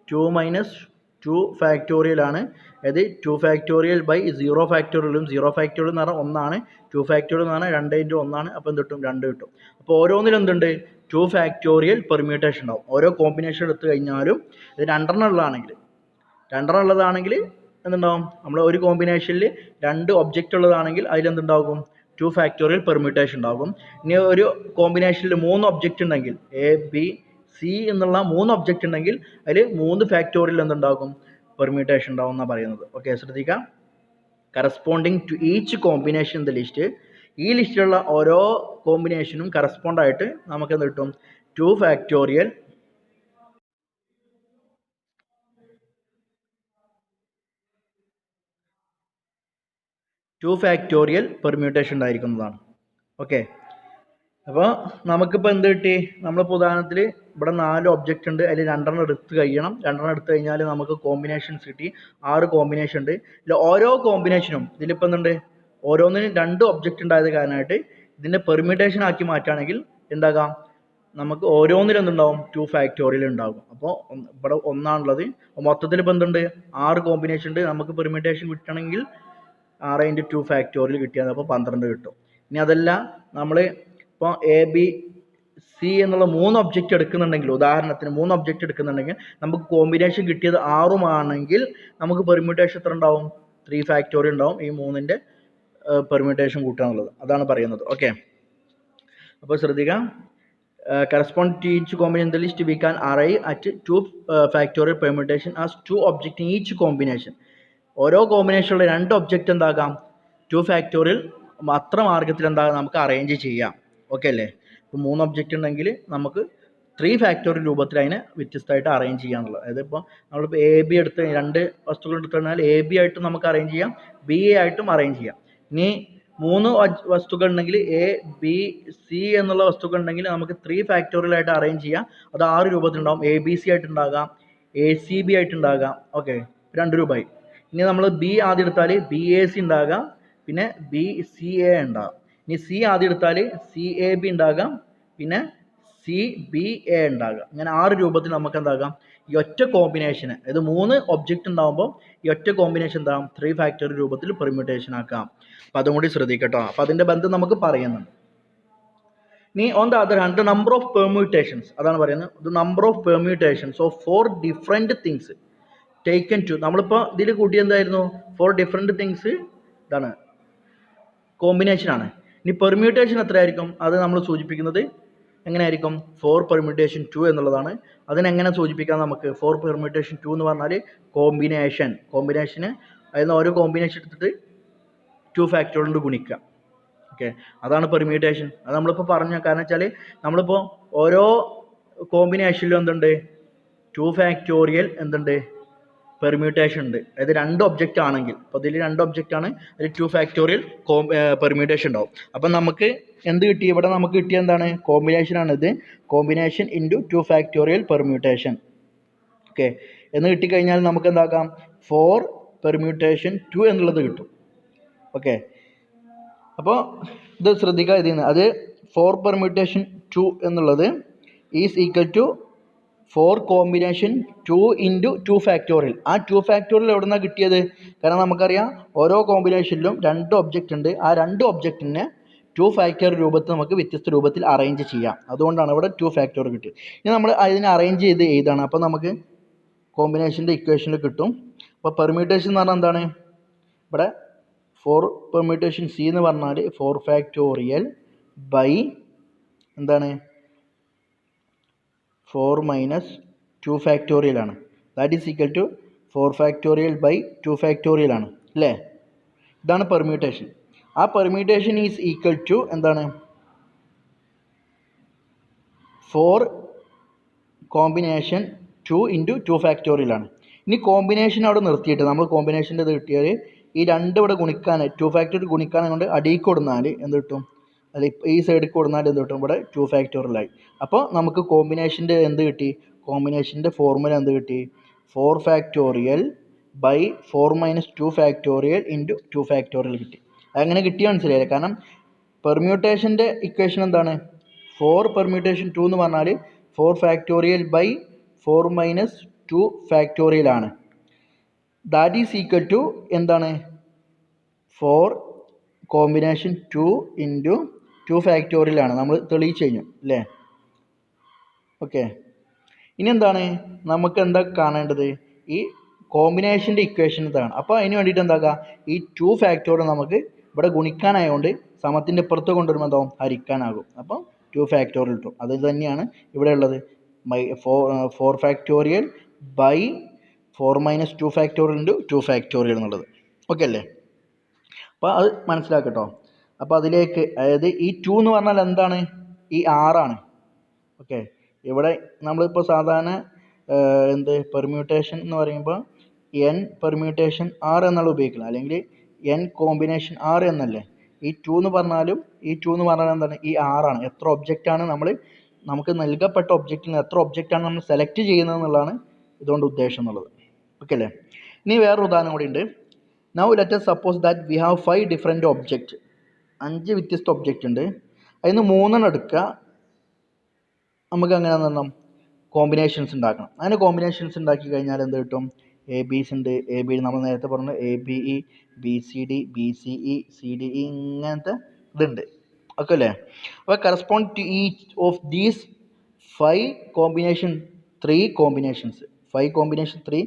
2 മൈനസ് 2 ഫാക്ടോറിയൽ ആണ്. അതായത് 2 ഫാക്ടോറിയൽ ബൈ 0 ഫാക്ടോറിയലും 0 ഫാക്ടോറിയൽ എന്ന് പറഞ്ഞാൽ 1 ആണ്, 2 ഫാക്ടോറിയൽ എന്ന് പറഞ്ഞാൽ 2 × 1 ആണ്. അപ്പോൾ എന്ത് കിട്ടും 2 കിട്ടും. അപ്പോൾ ഓരോന്നിലും എന്തുണ്ട് 2 ഫാക്ടോറിയൽ പെർമ്യൂട്ടേഷൻ ഉണ്ടാവും. ഓരോ കോമ്പിനേഷൻ എടുത്തു കഴിഞ്ഞാലും ഇത് 2 ഉള്ളതാണെങ്കിൽ എന്തുണ്ടാവും നമ്മൾ ഒരു കോമ്പിനേഷനിൽ 2 ഒബ്ജക്റ്റ് ഉള്ളതാണെങ്കിൽ അതിലെന്തുണ്ടാകും 2 ഫാക്ടോറിയൽ പെർമ്യൂട്ടേഷൻ ഉണ്ടാകും. ഇനി ഒരു കോമ്പിനേഷനിൽ 3 ഒബ്ജക്റ്റ് ഉണ്ടെങ്കിൽ ABC എന്നുള്ള 3 ഒബ്ജക്റ്റ് ഉണ്ടെങ്കിൽ അതിൽ 3 ഫാക്ടോറിയൽ എന്തുണ്ടാകും പെർമ്യൂട്ടേഷൻ ഉണ്ടാവും എന്നാണ് പറയുന്നത്. ഓക്കെ, ശ്രദ്ധിക്കാം. Corresponding to each combination the list. ഈ ലിസ്റ്റിലുള്ള ഓരോ കോമ്പിനേഷനും കറസ്പോണ്ട് ആയിട്ട് നമുക്ക് എന്ത് കിട്ടും 2 ഫാക്ടോറിയൽ പെർമ്യൂട്ടേഷൻ ഉണ്ടായിരിക്കുന്നതാണ്. ഓക്കെ, അപ്പോൾ നമുക്കിപ്പോൾ എന്ത് കിട്ടി നമ്മളിപ്പോൾ ഉദാഹരണത്തിൽ ഇവിടെ 4 ഒബ്ജക്റ്റ് ഉണ്ട്, അതിൽ 2 എടുത്ത് കഴിയണം. 2 എടുത്തു കഴിഞ്ഞാൽ നമുക്ക് കോമ്പിനേഷൻസ് കിട്ടി 6 കോമ്പിനേഷൻ ഉണ്ട്. ഇതിൽ ഓരോ കോമ്പിനേഷനും ഇതിലിപ്പോൾ എന്തുണ്ട് ഓരോന്നിനും 2 ഒബ്ജക്റ്റ് ഉണ്ടായത് കാരണമായിട്ട് ഇതിൻ്റെ പെർമ്യൂട്ടേഷൻ ആക്കി മാറ്റുകയാണെങ്കിൽ എന്താകാം നമുക്ക് ഓരോന്നിലും എന്തുണ്ടാവും 2 ഫാക്ടോറിയൽ ഉണ്ടാകും. അപ്പോൾ ഇവിടെ 1 ആണുള്ളത്. മൊത്തത്തിൽ ഇപ്പോൾ എന്തുണ്ട് 6 കോമ്പിനേഷൻ ഉണ്ട്. നമുക്ക് പെർമ്യൂട്ടേഷൻ കിട്ടണമെങ്കിൽ 6 × 2 ഫാക്ടോറിയൽ കിട്ടിയാൽ അപ്പോൾ 12 കിട്ടും. ഇനി അതല്ല നമ്മൾ ഇപ്പോൾ ABC എന്നുള്ള 3 ഒബ്ജക്റ്റ് എടുക്കുന്നുണ്ടെങ്കിൽ ഉദാഹരണത്തിന് 3 ഒബ്ജക്റ്റ് എടുക്കുന്നുണ്ടെങ്കിൽ നമുക്ക് കോമ്പിനേഷൻ കിട്ടിയത് 6 ആണെങ്കിൽ നമുക്ക് പെർമ്യൂട്ടേഷൻ എത്ര ഉണ്ടാവും 3 ഫാക്ടോറിയൽ ഉണ്ടാവും. ഈ 3ൻ്റെ പെർമ്യൂട്ടേഷൻ കൂട്ടുക എന്നുള്ളത് അതാണ് പറയുന്നത്. ഓക്കെ, അപ്പോൾ ശ്രദ്ധിക്കാം. Correspond to each combination the list we can arrive at 2 factorial permutation as 2 object in each combination. ഓരോ കോമ്പിനേഷനുള്ള 2 ഒബ്ജക്റ്റ് എന്താകാം 2 ഫാക്ടോറിയൽ അത്ര മാർഗത്തിൽ എന്താകാം നമുക്ക് അറേഞ്ച് ചെയ്യാം. ഓക്കെ അല്ലേ? ഇപ്പോൾ 3 ഒബ്ജക്റ്റ് ഉണ്ടെങ്കിൽ നമുക്ക് 3 ഫാക്ടോറിയൽ രൂപത്തിൽ അതിനെ വ്യത്യസ്തമായിട്ട് അറേഞ്ച് ചെയ്യാന്നുള്ളത്. അതായത് ഇപ്പോൾ നമ്മളിപ്പോൾ AB എടുത്ത് 2 വസ്തുക്കൾ എടുത്തു കഴിഞ്ഞാൽ AB ആയിട്ടും നമുക്ക് അറേഞ്ച് ചെയ്യാം, BA ആയിട്ടും അറേഞ്ച് ചെയ്യാം. ഇനി 3 വസ്തുക്കൾ ഉണ്ടെങ്കിൽ ABC എന്നുള്ള വസ്തുക്കൾ ഉണ്ടെങ്കിൽ നമുക്ക് 3 ഫാക്ടോറിയൽ ആയിട്ട് അറേഞ്ച് ചെയ്യാം. അത് 6 രൂപത്തിലുണ്ടാകും. ABC ആയിട്ടുണ്ടാകാം, ACB ആയിട്ടുണ്ടാകാം. ഓക്കെ, 2 രൂപയായി. ഇനി നമ്മൾ B ആദ്യം എടുത്താൽ BAC ഉണ്ടാകാം, പിന്നെ BCA ഉണ്ടാകാം. ഇനി C ആദ്യം എടുത്താൽ CAB ഉണ്ടാകാം, പിന്നെ CBA ഉണ്ടാകാം. ഇങ്ങനെ 6 രൂപത്തിൽ നമുക്ക് എന്താകാം ഈ ഒറ്റ കോമ്പിനേഷന്, അതായത് 3 ഒബ്ജക്റ്റ് ഉണ്ടാകുമ്പോൾ ഈ ഒറ്റ കോമ്പിനേഷൻ എന്താകും 3 ഫാക്ടോറിയൽ രൂപത്തിൽ പെർമ്യൂട്ടേഷൻ ആക്കാം. അപ്പോൾ അതും കൂടി ശ്രദ്ധിക്കട്ടോ. അപ്പോൾ അതിൻ്റെ ബന്ധം നമുക്ക് പറയുന്നുണ്ട്. ഇനി on the other hand the number of permutations അതാണ് പറയുന്നത്. The number of permutations of 4 different things taken two. നമ്മളിപ്പോൾ ഇതിൽ കൂട്ടി എന്തായിരുന്നു 4 ഡിഫറെൻറ്റ് തിങ്സ് ഇതാണ് കോമ്പിനേഷനാണ്. ഇനി പെർമ്യൂട്ടേഷൻ എത്രയായിരിക്കും അത് നമ്മൾ സൂചിപ്പിക്കുന്നത് എങ്ങനെയായിരിക്കും 4 പെർമ്യൂട്ടേഷൻ 2 എന്നുള്ളതാണ്. അതിനെങ്ങനെ സൂചിപ്പിക്കാം നമുക്ക് 4 പെർമ്യൂട്ടേഷൻ 2 എന്ന് പറഞ്ഞാൽ കോമ്പിനേഷന് അതിൽ ഓരോ കോമ്പിനേഷൻ എടുത്തിട്ട് 2 ഫാക്ടോറിയൽ കൊണ്ട് ഗുണിക്കുക. ഓക്കെ, അതാണ് പെർമ്യൂട്ടേഷൻ. അത് നമ്മളിപ്പോൾ പറഞ്ഞു. കാരണം വെച്ചാൽ നമ്മളിപ്പോൾ ഓരോ കോമ്പിനേഷനിലും എന്തുണ്ട് 2 ഫാക്ടോറിയൽ എന്തുണ്ട് പെർമ്യൂട്ടേഷൻ ഉണ്ട്. അതായത് 2 ഒബ്ജക്റ്റ് ആണെങ്കിൽ, അപ്പോൾ ഇതിൽ 2 ഒബ്ജക്റ്റ് ആണ്, അതിൽ 2 ഫാക്ടോറിയൽ പെർമ്യൂട്ടേഷൻ ഉണ്ടാവും. അപ്പം നമുക്ക് എന്ത് കിട്ടി ഇവിടെ നമുക്ക് കിട്ടിയ എന്താണ് കോമ്പിനേഷനാണിത്. Combination into 2 factorial permutation. Okay, എന്ന് കിട്ടിക്കഴിഞ്ഞാൽ നമുക്ക് എന്താക്കാം 4 പെർമ്യൂട്ടേഷൻ 2 എന്നുള്ളത് കിട്ടും. ഓക്കെ, അപ്പോൾ ഇത് ശ്രദ്ധിക്കുക. ഇതിൽ നിന്ന് അത് 4 പെർമ്യൂട്ടേഷൻ 2 എന്നുള്ളത് is equal to 4 combination 2 × 2 factorial. ആ 2 ഫാക്ടോറിയൽ എവിടെ നിന്നാണ് കിട്ടിയത്? കാരണം നമുക്കറിയാം ഓരോ കോമ്പിനേഷനിലും 2 ഒബ്ജക്റ്റ് ഉണ്ട്. ആ 2 ഒബ്ജക്റ്റിനെ 2 ഫാക്ടോറിയൽ രൂപത്തിൽ നമുക്ക് വ്യത്യസ്ത രൂപത്തിൽ അറേഞ്ച് ചെയ്യാം. അതുകൊണ്ടാണ് ഇവിടെ 2 ഫാക്ടോറിയൽ കിട്ടിയത്. ഇനി നമ്മൾ അതിനെ അറേഞ്ച് ചെയ്ത് എഴുതാണ്. അപ്പോൾ നമുക്ക് കോമ്പിനേഷൻ്റെ ഇക്വേഷനിൽ കിട്ടും. അപ്പോൾ പെർമ്യൂട്ടേഷൻ എന്ന് പറഞ്ഞാൽ എന്താണ് ഇവിടെ 4 പെർമ്യൂട്ടേഷൻ C എന്ന് പറഞ്ഞാൽ 4 ഫാക്ടോറിയൽ ബൈ എന്താണ് 4 - 2 ഫാക്ടോറിയൽ ആണ്. That is equal to 4 factorial by 2 factorial ആണ് അല്ലേ? ഇതാണ് പെർമ്യൂട്ടേഷൻ. ആ പെർമ്യൂട്ടേഷൻ ഈസ് ഈക്വൽ ടു എന്താണ്? 4 കോമ്പിനേഷൻ 2 ഇൻറ്റു 2 ഫാക്ടോറിയൽ ആണ്. ഇനി കോമ്പിനേഷൻ അവിടെ നിർത്തിയിട്ട് നമ്മൾ കോമ്പിനേഷൻ്റെ ഇത് കിട്ടിയാൽ ഈ രണ്ട് ഇവിടെ ഗുണിക്കാൻ 2 ഫാക്ടോറിയൽ ഗുണിക്കാൻ കൊണ്ട് അടിയിൽ കൊടുന്നാൽ എന്ത് കിട്ടും? അല്ല ഈ സൈഡിൽ കൊടുന്നാൽ എന്ത് കിട്ടും? ഇവിടെ 2 ഫാക്ടോറിയലായി. അപ്പോൾ നമുക്ക് കോമ്പിനേഷൻ്റെ എന്ത് കിട്ടി? കോമ്പിനേഷൻ്റെ ഫോർമുല എന്ത് കിട്ടി? 4 factorial by 4 minus 2 factorial into 2 factorial കിട്ടി. അങ്ങനെ കിട്ടിയാൽ മനസ്സിലായില്ലേ? കാരണം പെർമ്യൂട്ടേഷൻ്റെ ഇക്വേഷൻ എന്താണ്? 4 പെർമ്യൂട്ടേഷൻ 2 എന്ന് പറഞ്ഞാൽ 4 ഫാക്ടോറിയൽ ബൈ 4 മൈനസ് 2 ഫാക്ടോറിയൽ ആണ്. ദാറ്റ് ഈസ് ഈക്വൽ ടു എന്താണ്? 4 കോമ്പിനേഷൻ 2 ഇൻറ്റു 2 ഫാക്ടോറിയൽ ആണ്. നമ്മൾ തെളിയിച്ച് കഴിഞ്ഞു അല്ലേ? ഓക്കെ. ഇനി എന്താണ് നമുക്ക് എന്താ കാണേണ്ടത്? ഈ കോമ്പിനേഷൻ്റെ ഇക്വേഷൻ ഇതാണ്. അപ്പോൾ അതിന് വേണ്ടിയിട്ട് എന്താക്കുക? ഈ 2 ഫാക്ടോറിയൽ നമുക്ക് ഇവിടെ ഗുണിക്കാനായതുകൊണ്ട് സമത്തിൻ്റെ ഇപ്പുറത്ത് കൊണ്ടുവരുമ്പോൾ എന്താവും? ഹരിക്കാനാകും. അപ്പം 2 ഫാക്ടോറിയൽ കിട്ടും. അത് തന്നെയാണ് ഇവിടെ ഉള്ളത്. 4 factorial by 4 minus 2 factorial into 2 factorial എന്നുള്ളത്. ഓക്കെ അല്ലേ? അപ്പോൾ അത് മനസ്സിലാക്കട്ടോ. അപ്പോൾ അതിലേക്ക് അതായത് ഈ 2 എന്ന് പറഞ്ഞാൽ എന്താണ്? ഈ 6 ആണ്. ഓക്കെ. ഇവിടെ നമ്മളിപ്പോൾ സാധാരണ പെർമ്യൂട്ടേഷൻ എന്ന് പറയുമ്പോൾ n പെർമ്യൂട്ടേഷൻ 6 എന്നുള്ള ഉപയോഗിക്കുന്നത്, അല്ലെങ്കിൽ n കോമ്പിനേഷൻ 6 എന്നല്ലേ? ഈ 2 എന്ന് പറഞ്ഞാലും ഈ 2 എന്ന് പറഞ്ഞാൽ എന്താണ്? ഈ 6 ആണ്. എത്ര ഒബ്ജക്റ്റാണ് നമുക്ക് നൽകപ്പെട്ട ഒബ്ജക്റ്റിൽ നിന്ന് എത്ര ഒബ്ജക്റ്റാണ് നമ്മൾ സെലക്ട് ചെയ്യുന്നത് എന്നുള്ളതാണ് ഇതുകൊണ്ട് ഉദ്ദേശം എന്നുള്ളത്. ഓക്കെ അല്ലേ? ഇനി വേറൊരു ഉദാഹരണം കൂടി ഉണ്ട്. Now let us suppose that we have 5 different object. 5 വ്യത്യസ്ത ഒബ്ജക്റ്റ് ഉണ്ട്. അതിൽ നിന്ന് 3 എടുക്കുക. നമുക്ക് അങ്ങനെ എന്താണ് കോമ്പിനേഷൻസ് ഉണ്ടാക്കണം. അങ്ങനെ കോമ്പിനേഷൻസ് ഉണ്ടാക്കി കഴിഞ്ഞാൽ എന്ത് കിട്ടും? എ ബീസ് ഉണ്ട്. എ ബി നമ്മൾ നേരത്തെ പറഞ്ഞു A B E, B C D, B C E, C D E, ഇങ്ങനത്തെ ഇതുണ്ട്. ഓക്കെ അല്ലേ? അപ്പോൾ correspond to each of these 5 combination 3 combinations 5 combination 3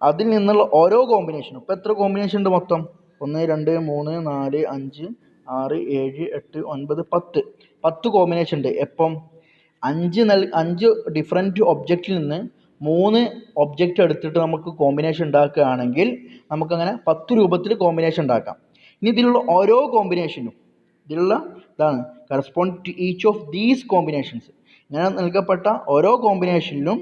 അതിൽ നിന്നുള്ള ഓരോ കോമ്പിനേഷനും. ഇപ്പോൾ എത്ര കോമ്പിനേഷൻ ഉണ്ട് മൊത്തം? 1 2 3 4 5 6 7 8 9 10 കോമ്പിനേഷൻ ഉണ്ട്. എപ്പം 5 ഡിഫറെൻറ്റ് ഒബ്ജക്റ്റിൽ നിന്ന് 3 ഒബ്ജക്റ്റ് എടുത്തിട്ട് നമുക്ക് കോമ്പിനേഷൻ ഉണ്ടാക്കുകയാണെങ്കിൽ നമുക്കങ്ങനെ 10 രൂപത്തിൽ കോമ്പിനേഷൻ ഉണ്ടാക്കാം. ഇനി ഇതിലുള്ള ഓരോ കോമ്പിനേഷനും ഇതിലുള്ള ഇതാണ് correspond to each of these combinations. ഇങ്ങനെ നൽകപ്പെട്ട ഓരോ കോമ്പിനേഷനിലും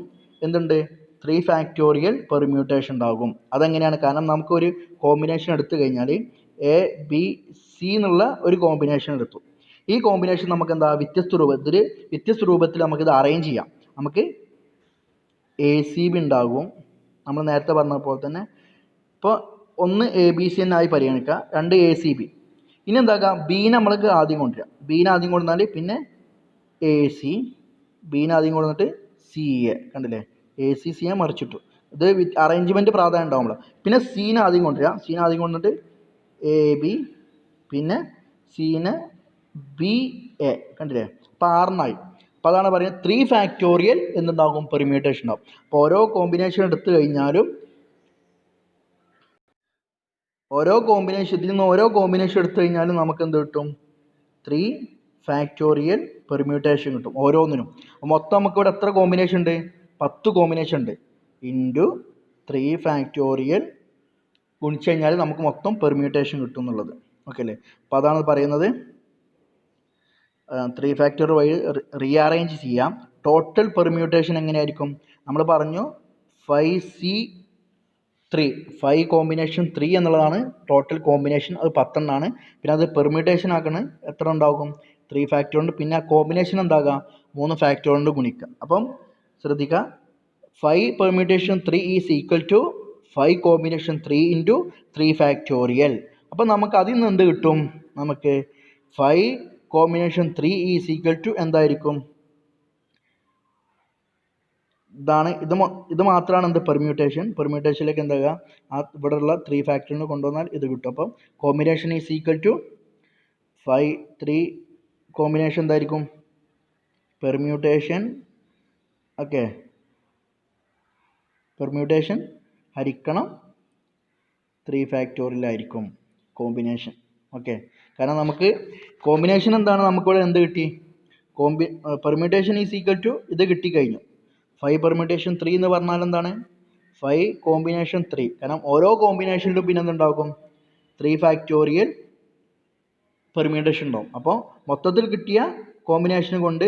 എന്തുണ്ട്? 3 ഫാക്ടോറിയൽ പെർമ്യൂട്ടേഷൻ ഉണ്ടാകും. അതെങ്ങനെയാണ്? കാരണം നമുക്കൊരു കോമ്പിനേഷൻ എടുത്തു കഴിഞ്ഞാൽ എ ബി സി എന്നുള്ള ഒരു കോമ്പിനേഷൻ എടുത്തു. ഈ കോമ്പിനേഷൻ നമുക്ക് എന്താ വ്യത്യസ്ത രൂപത്തിൽ നമുക്കിത് അറേഞ്ച് ചെയ്യാം. നമുക്ക് എ സി ബി ഉണ്ടാകും. നമ്മൾ നേരത്തെ പറഞ്ഞ പോലെ തന്നെ ഇപ്പോൾ 1 എ ബി സി എന്നായി പരിഗണിക്കുക, 2 എ സി ബി. ഇനി എന്താക്കാം? ബീനെ നമ്മൾക്ക് ആദ്യം കൊണ്ടുവരാം. ബീനെ ആദ്യം കൊണ്ടുവന്നാൽ പിന്നെ എ സി, ബീനെ ആദ്യം കൊണ്ടുവന്നിട്ട് സി എ. കണ്ടില്ലേ? എ സി സി എ മറിച്ചിട്ടു. ഇത് അറേഞ്ച്മെൻറ്റ് പ്രാധാന്യം ഉണ്ടാകുമ്പോൾ പിന്നെ സീനെ ആദ്യം കൊണ്ടുവരാം. സീനെ ആദ്യം കൊണ്ടുവന്നിട്ട് എ ബി, പിന്നെ സീനെ ബി എ. കണ്ടില്ലേ? അപ്പോൾ 6 അപ്പോൾ അതാണ് പറയുന്നത് 3 ഫാക്ടോറിയൽ എന്നുണ്ടാകും പെർമ്യൂട്ടേഷൻ ഉണ്ടാകും. അപ്പോൾ ഓരോ കോമ്പിനേഷൻ എടുത്തു കഴിഞ്ഞാലും ഇതിൽ നിന്ന് ഓരോ കോമ്പിനേഷൻ എടുത്തു കഴിഞ്ഞാലും നമുക്ക് എന്ത് കിട്ടും? 3 ഫാക്ടോറിയൽ പെർമ്യൂട്ടേഷൻ കിട്ടും ഓരോന്നിനും. മൊത്തം നമുക്കിവിടെ എത്ര കോമ്പിനേഷൻ ഉണ്ട്? 10 കോമ്പിനേഷൻ ഉണ്ട്. ഇൻറ്റു 3 ഫാക്ടോറിയൽ ഗുണിച്ച് കഴിഞ്ഞാൽ നമുക്ക് മൊത്തം പെർമ്യൂട്ടേഷൻ കിട്ടും എന്നുള്ളത്. ഓക്കെ അല്ലേ? അപ്പോൾ അതാണ് പറയുന്നത് 3 ഫാക്ടോറിയൽ വഴി റീഅറേഞ്ച് ചെയ്യാം. ടോട്ടൽ പെർമ്യൂട്ടേഷൻ എങ്ങനെയായിരിക്കും? നമ്മൾ പറഞ്ഞു 5 കോമ്പിനേഷൻ 3 എന്നുള്ളതാണ് ടോട്ടൽ കോമ്പിനേഷൻ. അത് 10 എണ്ണമാണ്. പിന്നെ അത് പെർമ്യൂട്ടേഷൻ ആക്കണത് എത്ര ഉണ്ടാകും? 3 ഫാക്ടോറിയൽ. പിന്നെ ആ കോമ്പിനേഷൻ എന്താകുക? 3 ഫാക്ടോറിയൽ ഗുണിക്കുക. അപ്പം ശ്രദ്ധിക്കുക, 5 permutation 3 is equal to 5 combination 3 into 3 factorial. അപ്പം നമുക്ക് അതിൽ നിന്ന് എന്ത് കിട്ടും? നമുക്ക് 5 കോമ്പിനേഷൻ 3 ഈസ് ഈക്വൽ ടു എന്തായിരിക്കും? ഇതാണ് ഇത് മാത്രമാണ് എന്ത്? പെർമ്യൂട്ടേഷനിലേക്ക് എന്താകുക? ഇവിടെയുള്ള 3 ഫാക്ടറിന് കൊണ്ടുവന്നാൽ ഇത് കിട്ടും. അപ്പം combination is equal to 5 3 combination എന്തായിരിക്കും? പെർമ്യൂട്ടേഷൻ. ഓക്കെ, പെർമ്യൂട്ടേഷൻ ഹരിക്കണം 3 ഫാക്ടോറിയലായിരിക്കും കോമ്പിനേഷൻ. ഓക്കെ, കാരണം നമുക്ക് കോമ്പിനേഷൻ എന്താണ്? നമുക്കിവിടെ എന്ത് കിട്ടി? പെർമ്യൂട്ടേഷൻ ഈസ് ഈക്വൽ ടു ഇത് കിട്ടിക്കഴിഞ്ഞു. 5 പെർമ്യൂട്ടേഷൻ 3 എന്ന് പറഞ്ഞാൽ എന്താണ്? 5 കോമ്പിനേഷൻ 3. കാരണം ഓരോ കോമ്പിനേഷനിലും പിന്നെ എന്തുണ്ടാകും? 3 ഫാക്ടോറിയൽ പെർമ്യൂട്ടേഷൻ ഉണ്ടാവും. അപ്പോൾ മൊത്തത്തിൽ കിട്ടിയ കോമ്പിനേഷൻ കൊണ്ട്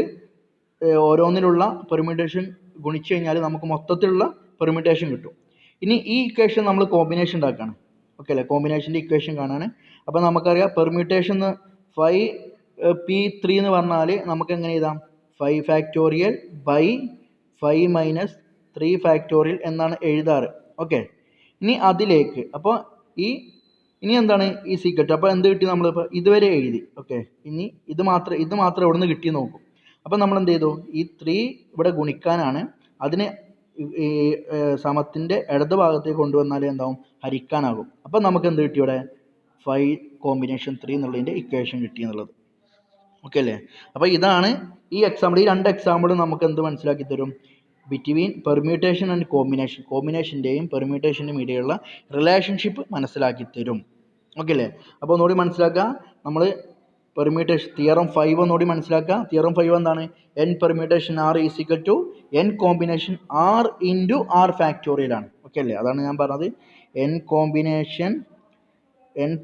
ഓരോന്നിലുള്ള പെർമ്യൂട്ടേഷൻ ഗുണിച്ച് കഴിഞ്ഞാൽ നമുക്ക് മൊത്തത്തിലുള്ള പെർമ്യൂട്ടേഷൻ കിട്ടും. ഇനി ഈ ഇക്വേഷൻ നമ്മൾ കോമ്പിനേഷൻ ഉണ്ടാക്കുകയാണ്. ഓക്കെ അല്ലേ? കോമ്പിനേഷൻ്റെ ഇക്വേഷൻ കാണാൻ. അപ്പോൾ നമുക്കറിയാം പെർമ്യൂട്ടേഷൻ 5p3 എന്ന് പറഞ്ഞാൽ നമുക്ക് എങ്ങനെ എഴുതാം? 5 ഫാക്ടോറിയൽ ബൈ 5 മൈനസ് 3 ഫാക്ടോറിയൽ എന്നാണ് എഴുതാറ്. ഓക്കെ, ഇനി അതിലേക്ക് അപ്പോൾ ഇനി എന്താണ് ഈ സീക്രട്ട്? അപ്പോൾ എന്ത് കിട്ടി? നമ്മളിപ്പോൾ ഇതുവരെ എഴുതി. ഓക്കെ, ഇനി ഇത് മാത്രം എവിടെ നിന്ന് കിട്ടി നോക്കും. അപ്പോൾ നമ്മൾ എന്ത് ചെയ്തു? ഈ 3 ഇവിടെ ഗുണിക്കാനാണ്. അതിനെ ഈ സമത്തിൻ്റെ ഇടത് ഭാഗത്തേക്ക് കൊണ്ടുവന്നാൽ എന്താവും? ഹരിക്കാനാകും. അപ്പോൾ നമുക്ക് എന്ത് കിട്ടി? ഇവിടെ 5 കോമ്പിനേഷൻ 3 എന്നുള്ളതിൻ്റെ ഇക്വേഷൻ കിട്ടി എന്നുള്ളത്. ഓക്കെ അല്ലേ? അപ്പോൾ ഇതാണ് ഈ എക്സാമ്പിൾ. ഈ 2 എക്സാമ്പിളും നമുക്ക് എന്ത് മനസ്സിലാക്കി തരും? ബിറ്റ്വീൻ പെർമ്യൂട്ടേഷൻ ആൻഡ് കോമ്പിനേഷൻ്റെയും പെർമ്യൂട്ടേഷൻ്റെയും ഇടയിലുള്ള റിലേഷൻഷിപ്പ് മനസ്സിലാക്കി തരും. ഓക്കെ അല്ലേ? അപ്പോൾ ഒന്നുകൂടി മനസ്സിലാക്കുക. നമ്മൾ പെർമ്യൂട്ടേഷൻ തിയറം 5 ഒന്നുകൂടി മനസ്സിലാക്കുക. തിയറം 5 എന്താണ്? n permutation r is equal to n combination r into r factorial ആണ്. ഓക്കെ അല്ലേ? അതാണ് ഞാൻ പറഞ്ഞത്. n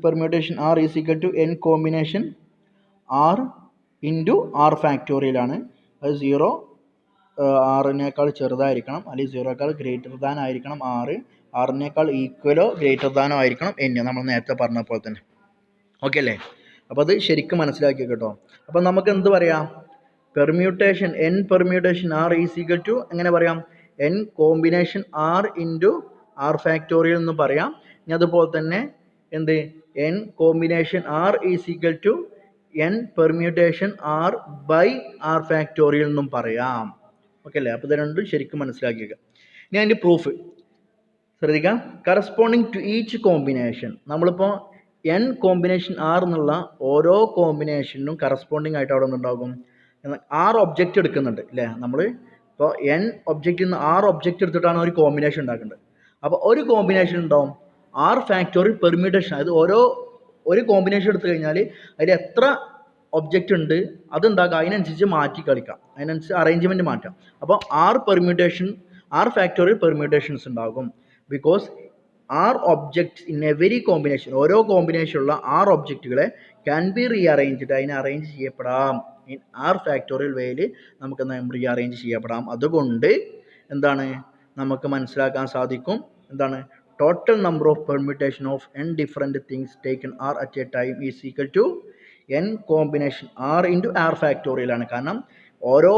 permutation r is equal to n combination r into r factorial ആണ്. അത് 0 ആറിനേക്കാൾ ചെറുതായിരിക്കണം, അല്ലെങ്കിൽ 0യേക്കാൾ ഗ്രേറ്റർ ദാൻ ആയിരിക്കണം ആറിനേക്കാൾ ഈക്വലോ ഗ്രേറ്റർ ദാനോ ആയിരിക്കണം n, നമ്മൾ നേരത്തെ പറഞ്ഞ പോലെ തന്നെ. ഓക്കെ അല്ലേ? അപ്പോൾ അത് ശരിക്കും മനസ്സിലാക്കി കേട്ടോ. അപ്പോൾ നമുക്ക് എന്ത് പറയാം? Permutation n permutation r is equal to എങ്ങനെ പറയാം? n combination r into r factorial എന്ന് പറയാം. ഇനി അതുപോലെ തന്നെ എന്ത്? n combination r is equal to n permutation r by r factorial എന്നും പറയാം. ഓക്കെ അല്ലേ? അപ്പോൾ ഇത് രണ്ടും ശരിക്കും മനസ്സിലാക്കിയേക്കുക. ഇനി അതിൻ്റെ പ്രൂഫ് ശ്രദ്ധിക്കാം. കറസ്പോണ്ടിങ് ടു ഈച്ച് കോമ്പിനേഷൻ, നമ്മളിപ്പോൾ n കോമ്പിനേഷൻ r എന്നുള്ള ഓരോ കോമ്പിനേഷനും കറസ്പോണ്ടിങ് ആയിട്ട് അവിടെ നിന്നുണ്ടാകും. r ഒബ്ജക്റ്റ് എടുക്കുന്നുണ്ട് അല്ലേ? നമ്മൾ ഇപ്പോൾ n ഒബ്ജക്റ്റിൽ നിന്ന് r ഒബ്ജക്റ്റ് എടുത്തിട്ടാണ് ഒരു കോമ്പിനേഷൻ ഉണ്ടാക്കേണ്ടത്. അപ്പോൾ ഒരു കോമ്പിനേഷൻ ഉണ്ടാവും r ഫാക്ടോറിയൽ പെർമ്യൂട്ടേഷൻ. അത് ഒരു കോമ്പിനേഷൻ എടുത്തു കഴിഞ്ഞാൽ അതിൽ എത്ര ഒബ്ജക്റ്റ് ഉണ്ട് അതുണ്ടാക്കുക, അതിനനുസരിച്ച് മാറ്റി കളിക്കാം, അതിനനുസരിച്ച് അറേഞ്ച്മെൻറ്റ് മാറ്റാം. അപ്പോൾ r ഫാക്ടോറിയൽ പെർമ്യൂട്ടേഷൻസ് ഉണ്ടാകും. Because r objects in every combination, ഓരോ കോമ്പിനേഷനുള്ള r ഒബ്ജക്റ്റുകളെ ക്യാൻ ബി റീഅറേഞ്ച്ഡ്, അതിനെ അറേഞ്ച് ചെയ്യപ്പെടാം. ഇൻ r ഫാക്ടോറിയൽ വേയിൽ നമുക്ക് റീഅറേഞ്ച് ചെയ്യപ്പെടാം. അതുകൊണ്ട് എന്താണ് നമുക്ക് മനസ്സിലാക്കാൻ സാധിക്കും? എന്താണ്? Total number of permutation of n different things taken r at a time is equal to n combination r into r factorial ആണ്. കാരണം ഓരോ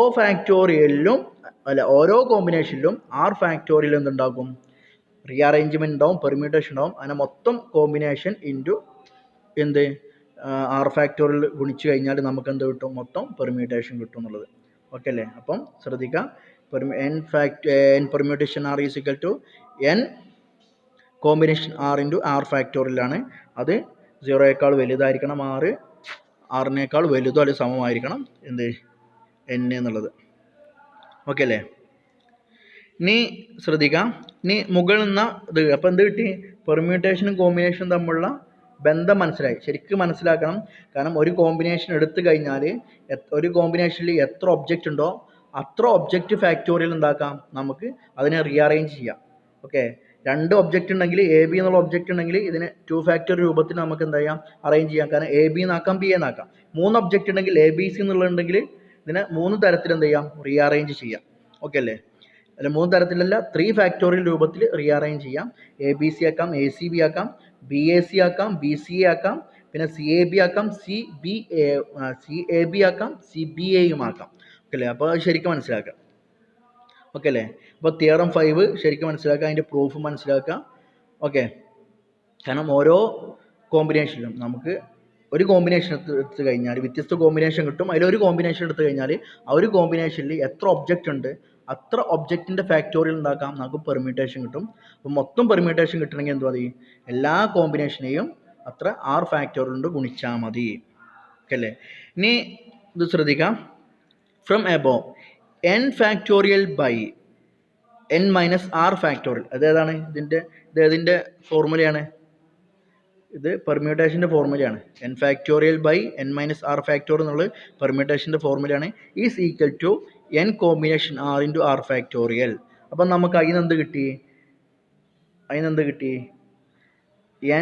കോമ്പിനേഷനിലും r ഫാക്ടോറിയൽ എന്തുണ്ടാകും? റീഅറേഞ്ച്മെൻറ്റ് ഉണ്ടാവും, പെർമ്യൂട്ടേഷൻ ഉണ്ടാവും. അങ്ങനെ മൊത്തം കോമ്പിനേഷൻ ഇൻറ്റു r ഫാക്ടോറിയൽ ഗുണിച്ച് കഴിഞ്ഞാൽ നമുക്ക് എന്ത് കിട്ടും? മൊത്തം പെർമ്യൂട്ടേഷൻ കിട്ടും എന്നുള്ളത്. ഓക്കെ അല്ലേ? അപ്പം ശ്രദ്ധിക്കുക. n permutation r is equal to n combination r into r ഫാക്ടോറിയലാണ്. അത് 0യേക്കാൾ വലുതായിരിക്കണം r-നേക്കാൾ വലുതോ അല്ലെങ്കിൽ സമമായിരിക്കണം n എന്നുള്ളത്. ഓക്കെ അല്ലേ? ഇനി ശ്രദ്ധിക്കാം. ഇനി മുകളിൽ നിന്ന് ഇത് അപ്പോൾ എന്ത് കിട്ടി? പെർമ്യൂട്ടേഷനും കോമ്പിനേഷനും തമ്മിലുള്ള ബന്ധം മനസ്സിലായി. ശരിക്കും മനസ്സിലാക്കണം. കാരണം ഒരു കോമ്പിനേഷൻ എടുത്തു കഴിഞ്ഞാൽ ഒരു കോമ്പിനേഷനിൽ എത്ര ഒബ്ജക്റ്റ് ഉണ്ടോ അത്ര ഒബ്ജക്റ്റ് ഫാക്ടോറിയൽ എന്താക്കാം? നമുക്ക് അതിനെ റീഅറേഞ്ച് ചെയ്യാം. ഓക്കെ, 2 ഒബ്ജക്റ്റ് ഉണ്ടെങ്കിൽ AB എന്നുള്ള ഒബ്ജക്റ്റ് ഉണ്ടെങ്കിൽ ഇതിനെ 2 ഫാക്ടോറിയൽ രൂപത്തിൽ നമുക്ക് എന്താ ചെയ്യാം? അറേഞ്ച് ചെയ്യാം. കാരണം AB എന്നാക്കാം, BA എന്നാക്കാം. 3 ഒബ്ജക്റ്റ് ഉണ്ടെങ്കിൽ ABC എന്നുള്ളതുണ്ടെങ്കിൽ ഇതിനെ 3 തരത്തിൽ എന്ത് ചെയ്യാം? റീഅറേഞ്ച് ചെയ്യാം. ഓക്കെ അല്ലേ? അല്ല 3 തരത്തിലല്ല, 3 ഫാക്ടോറിയൽ രൂപത്തിൽ റീഅറേഞ്ച് ചെയ്യാം. ABC ആക്കാം, ACB ആക്കാം, BAC ആക്കാം, BCA ആക്കാം, പിന്നെ CAB ആക്കാം, CAB ആക്കാം, CBAയും ആക്കാം. ഓക്കെ അല്ലേ? അപ്പോൾ ശരിക്കും മനസ്സിലാക്കാം. ഓക്കെ അല്ലേ? അപ്പോൾ തിയറം 5 ശരിക്കും മനസ്സിലാക്കുക, അതിൻ്റെ പ്രൂഫ് മനസ്സിലാക്കുക. ഓക്കെ, കാരണം ഓരോ കോമ്പിനേഷനിലും നമുക്ക് ഒരു കോമ്പിനേഷൻ എടുത്തു കഴിഞ്ഞാൽ വ്യത്യസ്ത കോമ്പിനേഷൻ കിട്ടും. അതിലൊരു കോമ്പിനേഷൻ എടുത്തു കഴിഞ്ഞാൽ ആ ഒരു കോമ്പിനേഷനിൽ എത്ര ഒബ്ജക്റ്റ് ഉണ്ട് അത്ര ഒബ്ജക്റ്റിൻ്റെ ഫാക്ടോറിയൽ ഉണ്ടാക്കാം, നമുക്ക് പെർമ്യൂട്ടേഷൻ കിട്ടും. അപ്പോൾ മൊത്തം പെർമ്യൂട്ടേഷൻ കിട്ടണമെങ്കിൽ എന്ത് മതി? എല്ലാ കോമ്പിനേഷനെയും അത്ര r ഫാക്ടോറിയൽ കൊണ്ട് ഗുണിച്ചാൽ മതി. ഓക്കെ അല്ലേ? ഇനി ഇത് ശ്രദ്ധിക്കാം. From above n factorial by n minus r factorial, അതേതാണ്? ഇതിൻ്റെ ഫോർമുലയാണ്. ഇത് പെർമ്യൂട്ടേഷൻ്റെ ഫോർമുലയാണ്. n factorial by n minus r factorial എന്നുള്ളത് പെർമ്യൂട്ടേഷൻ്റെ ഫോർമുലയാണ്. Is equal to n combination r into r factorial. അപ്പം നമുക്ക് അതിന് എന്ത് കിട്ടി? അതിനെന്ത് കിട്ടി?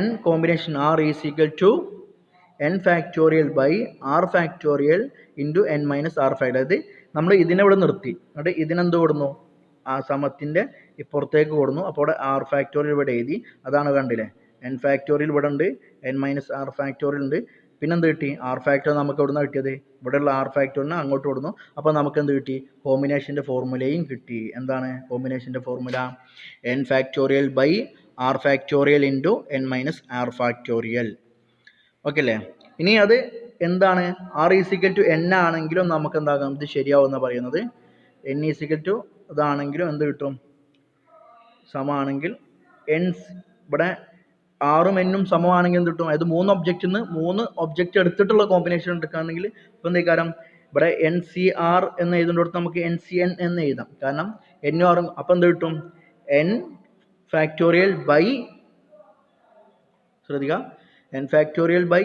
n combination r is equal to n factorial by r factorial into n minus r factorial. അതായത് നമ്മൾ ഇതിനെ ഇവിടെ നിർത്തി, എന്നിട്ട് ഇതിനെന്ത് കൊടുന്നു? ആ സമത്തിൻ്റെ ഇപ്പുറത്തേക്ക് കൊടുന്നു. അപ്പോൾ ഇവിടെ r ഫാക്ടോറിയൽ ഇവിടെ എഴുതി. അതാണ് കണ്ടില്ലേ, n ഫാക്ടോറിയൽ ഇവിടെ ഉണ്ട്, n മൈനസ് r ഫാക്ടോറിയൽ ഉണ്ട്. പിന്നെന്ത് കിട്ടി? r ഫാക്ടോറിയൽ നമുക്ക് എവിടെ നിന്നാണ് കിട്ടിയത്? ഇവിടെയുള്ള r ഫാക്ടോറിയലിനെ അങ്ങോട്ട് കൊടുന്നു. അപ്പോൾ നമുക്ക് എന്ത് കിട്ടി? കോമ്പിനേഷൻ്റെ ഫോർമുലയും കിട്ടി. എന്താണ് കോമ്പിനേഷൻ്റെ formula? n factorial by r factorial into n minus r factorial. Okay അല്ലേ? ഇനി അത് എന്താണ്? r ഈസിക്കൽ ടു n ആണെങ്കിലും നമുക്ക് എന്താകാം? ഇത് ശരിയാവുമെന്ന് പറയുന്നത്. n ഈസിക്കൽ ടു ഇതാണെങ്കിലും എന്ത് കിട്ടും? സമമാണെങ്കിൽ n ഇവിടെ ആറും എന്നും സമമാണെങ്കിൽ എന്ത് കിട്ടും? അതായത് 3 ഒബ്ജക്റ്റിൽ നിന്ന് 3 ഒബ്ജക്റ്റ് എടുത്തിട്ടുള്ള കോമ്പിനേഷൻ എടുക്കുകയാണെങ്കിൽ ഇപ്പം എന്താ കാരണം ഇവിടെ NCR എന്ന് എഴുതുന്നിടത്ത് നമുക്ക് NCN എന്ന് എഴുതാം. കാരണം n ആറും അപ്പം എന്ത് കിട്ടും? n ഫാക്ടോറിയൽ ബൈ, ശ്രദ്ധിക്കുക, n ഫാക്ടോറിയൽ ബൈ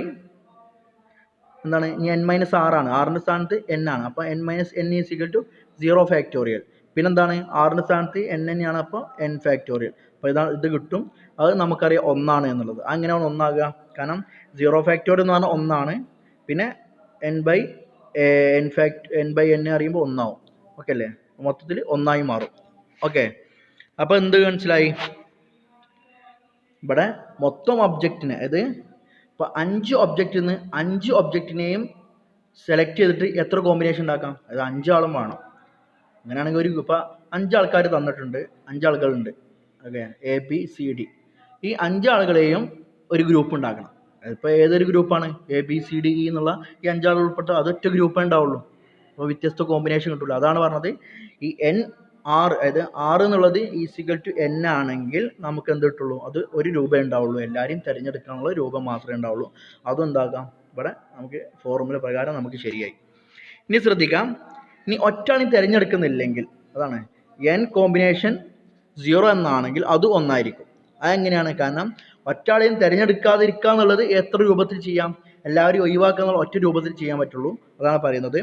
എന്താണ്? ഇനി n മൈനസ് ആറാണ്, ആറിൻ്റെ സ്ഥാനത്ത് n ആണ്. അപ്പോൾ n minus n is equal to 0 factorial. പിന്നെന്താണ്? ആറിൻ്റെ സ്ഥാനത്ത് n തന്നെയാണ്, അപ്പോൾ n ഫാക്ടോറിയൽ. അപ്പോൾ ഇത് കിട്ടും. അത് നമുക്കറിയാം ഒന്നാണ് എന്നുള്ളത്. അങ്ങനെയാണ് ഒന്നാകുക, കാരണം 0 ഫാക്ടോറിയൽ എന്ന് പറഞ്ഞാൽ ഒന്നാണ്. പിന്നെ n ബൈ n അറിയുമ്പോൾ ഒന്നാവും. ഓക്കെ അല്ലേ? മൊത്തത്തിൽ ഒന്നായി മാറും. ഓക്കെ, അപ്പോൾ എന്ത് മനസ്സിലായി? ഇവിടെ മൊത്തം ഒബ്ജക്റ്റിനെ, അതായത് ഇപ്പോൾ 5 ഒബ്ജക്റ്റിൽ നിന്ന് 5 ഒബ്ജക്റ്റിനെയും സെലക്ട് ചെയ്തിട്ട് എത്ര കോമ്പിനേഷൻ ഉണ്ടാക്കാം? അത് 5 ആളും വേണം. അങ്ങനെയാണെങ്കിൽ ഇപ്പോൾ 5 ആൾക്കാർ തന്നിട്ടുണ്ട്, 5 ആളുകളുണ്ട്. Okay, ABCD. ഈ 5 ആളുകളെയും ഒരു ഗ്രൂപ്പ് ഉണ്ടാക്കണം. അതിപ്പോൾ ഏതൊരു ഗ്രൂപ്പാണ്? ABCDE എന്നുള്ള ഈ 5 ആളുകൾ ഉൾപ്പെട്ട അതൊറ്റ ഗ്രൂപ്പേ ഉണ്ടാവുള്ളൂ. അപ്പോൾ വ്യത്യസ്ത കോമ്പിനേഷൻ കിട്ടില്ല. അതാണ് പറഞ്ഞത് ഈ NR, അതായത് R എന്നുള്ളത് ഈസിക്കൽ ടു n ആണെങ്കിൽ നമുക്ക് എന്ത് കിട്ടുള്ളൂ? അത് ഒരു രൂപേ ഉണ്ടാവുള്ളൂ. എല്ലാവരെയും തിരഞ്ഞെടുക്കാനുള്ള രൂപം മാത്രമേ ഉണ്ടാവുള്ളൂ. അതും എന്താക്കാം? ഇവിടെ നമുക്ക് ഫോർമുല പ്രകാരം നമുക്ക് ശരിയായി. ഇനി ശ്രദ്ധിക്കാം, ഇനി ഒറ്റാളെയും തിരഞ്ഞെടുക്കുന്നില്ലെങ്കിൽ, അതാണ് n കോമ്പിനേഷൻ 0 എന്നാണെങ്കിൽ അത് ഒന്നായിരിക്കും. അതെങ്ങനെയാണ്? കാരണം ഒറ്റാളെയും തിരഞ്ഞെടുക്കാതിരിക്കുക എന്നുള്ളത് എത്ര രൂപത്തിൽ ചെയ്യാം? എല്ലാവരും ഒഴിവാക്കുക എന്നുള്ള ഒറ്റ രൂപത്തിൽ ചെയ്യാൻ പറ്റുള്ളൂ. അതാണ് പറയുന്നത്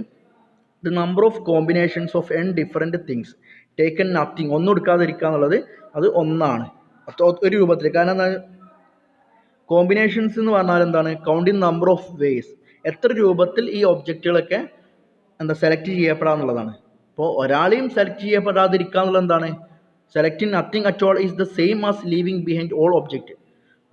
the number of combinations of n different things taken nothing. ഒന്നും എടുക്കാതിരിക്കുക എന്നുള്ളത് അത് ഒന്നാണ് ഒരു രൂപത്തിൽ. കാരണം എന്താ? കോമ്പിനേഷൻസ് എന്ന് പറഞ്ഞാൽ എന്താണ്? കൗണ്ടിങ് നമ്പർ ഓഫ് വേസ്, എത്ര രൂപത്തിൽ ഈ ഒബ്ജക്റ്റുകളൊക്കെ സെലക്ട് ചെയ്യപ്പെടാന്നുള്ളതാണ്. അപ്പോൾ ഒരാളെയും സെലക്ട് ചെയ്യപ്പെടാതിരിക്കുക എന്നുള്ളത് എന്താണ്? Selecting nothing at all is the same as leaving behind all object.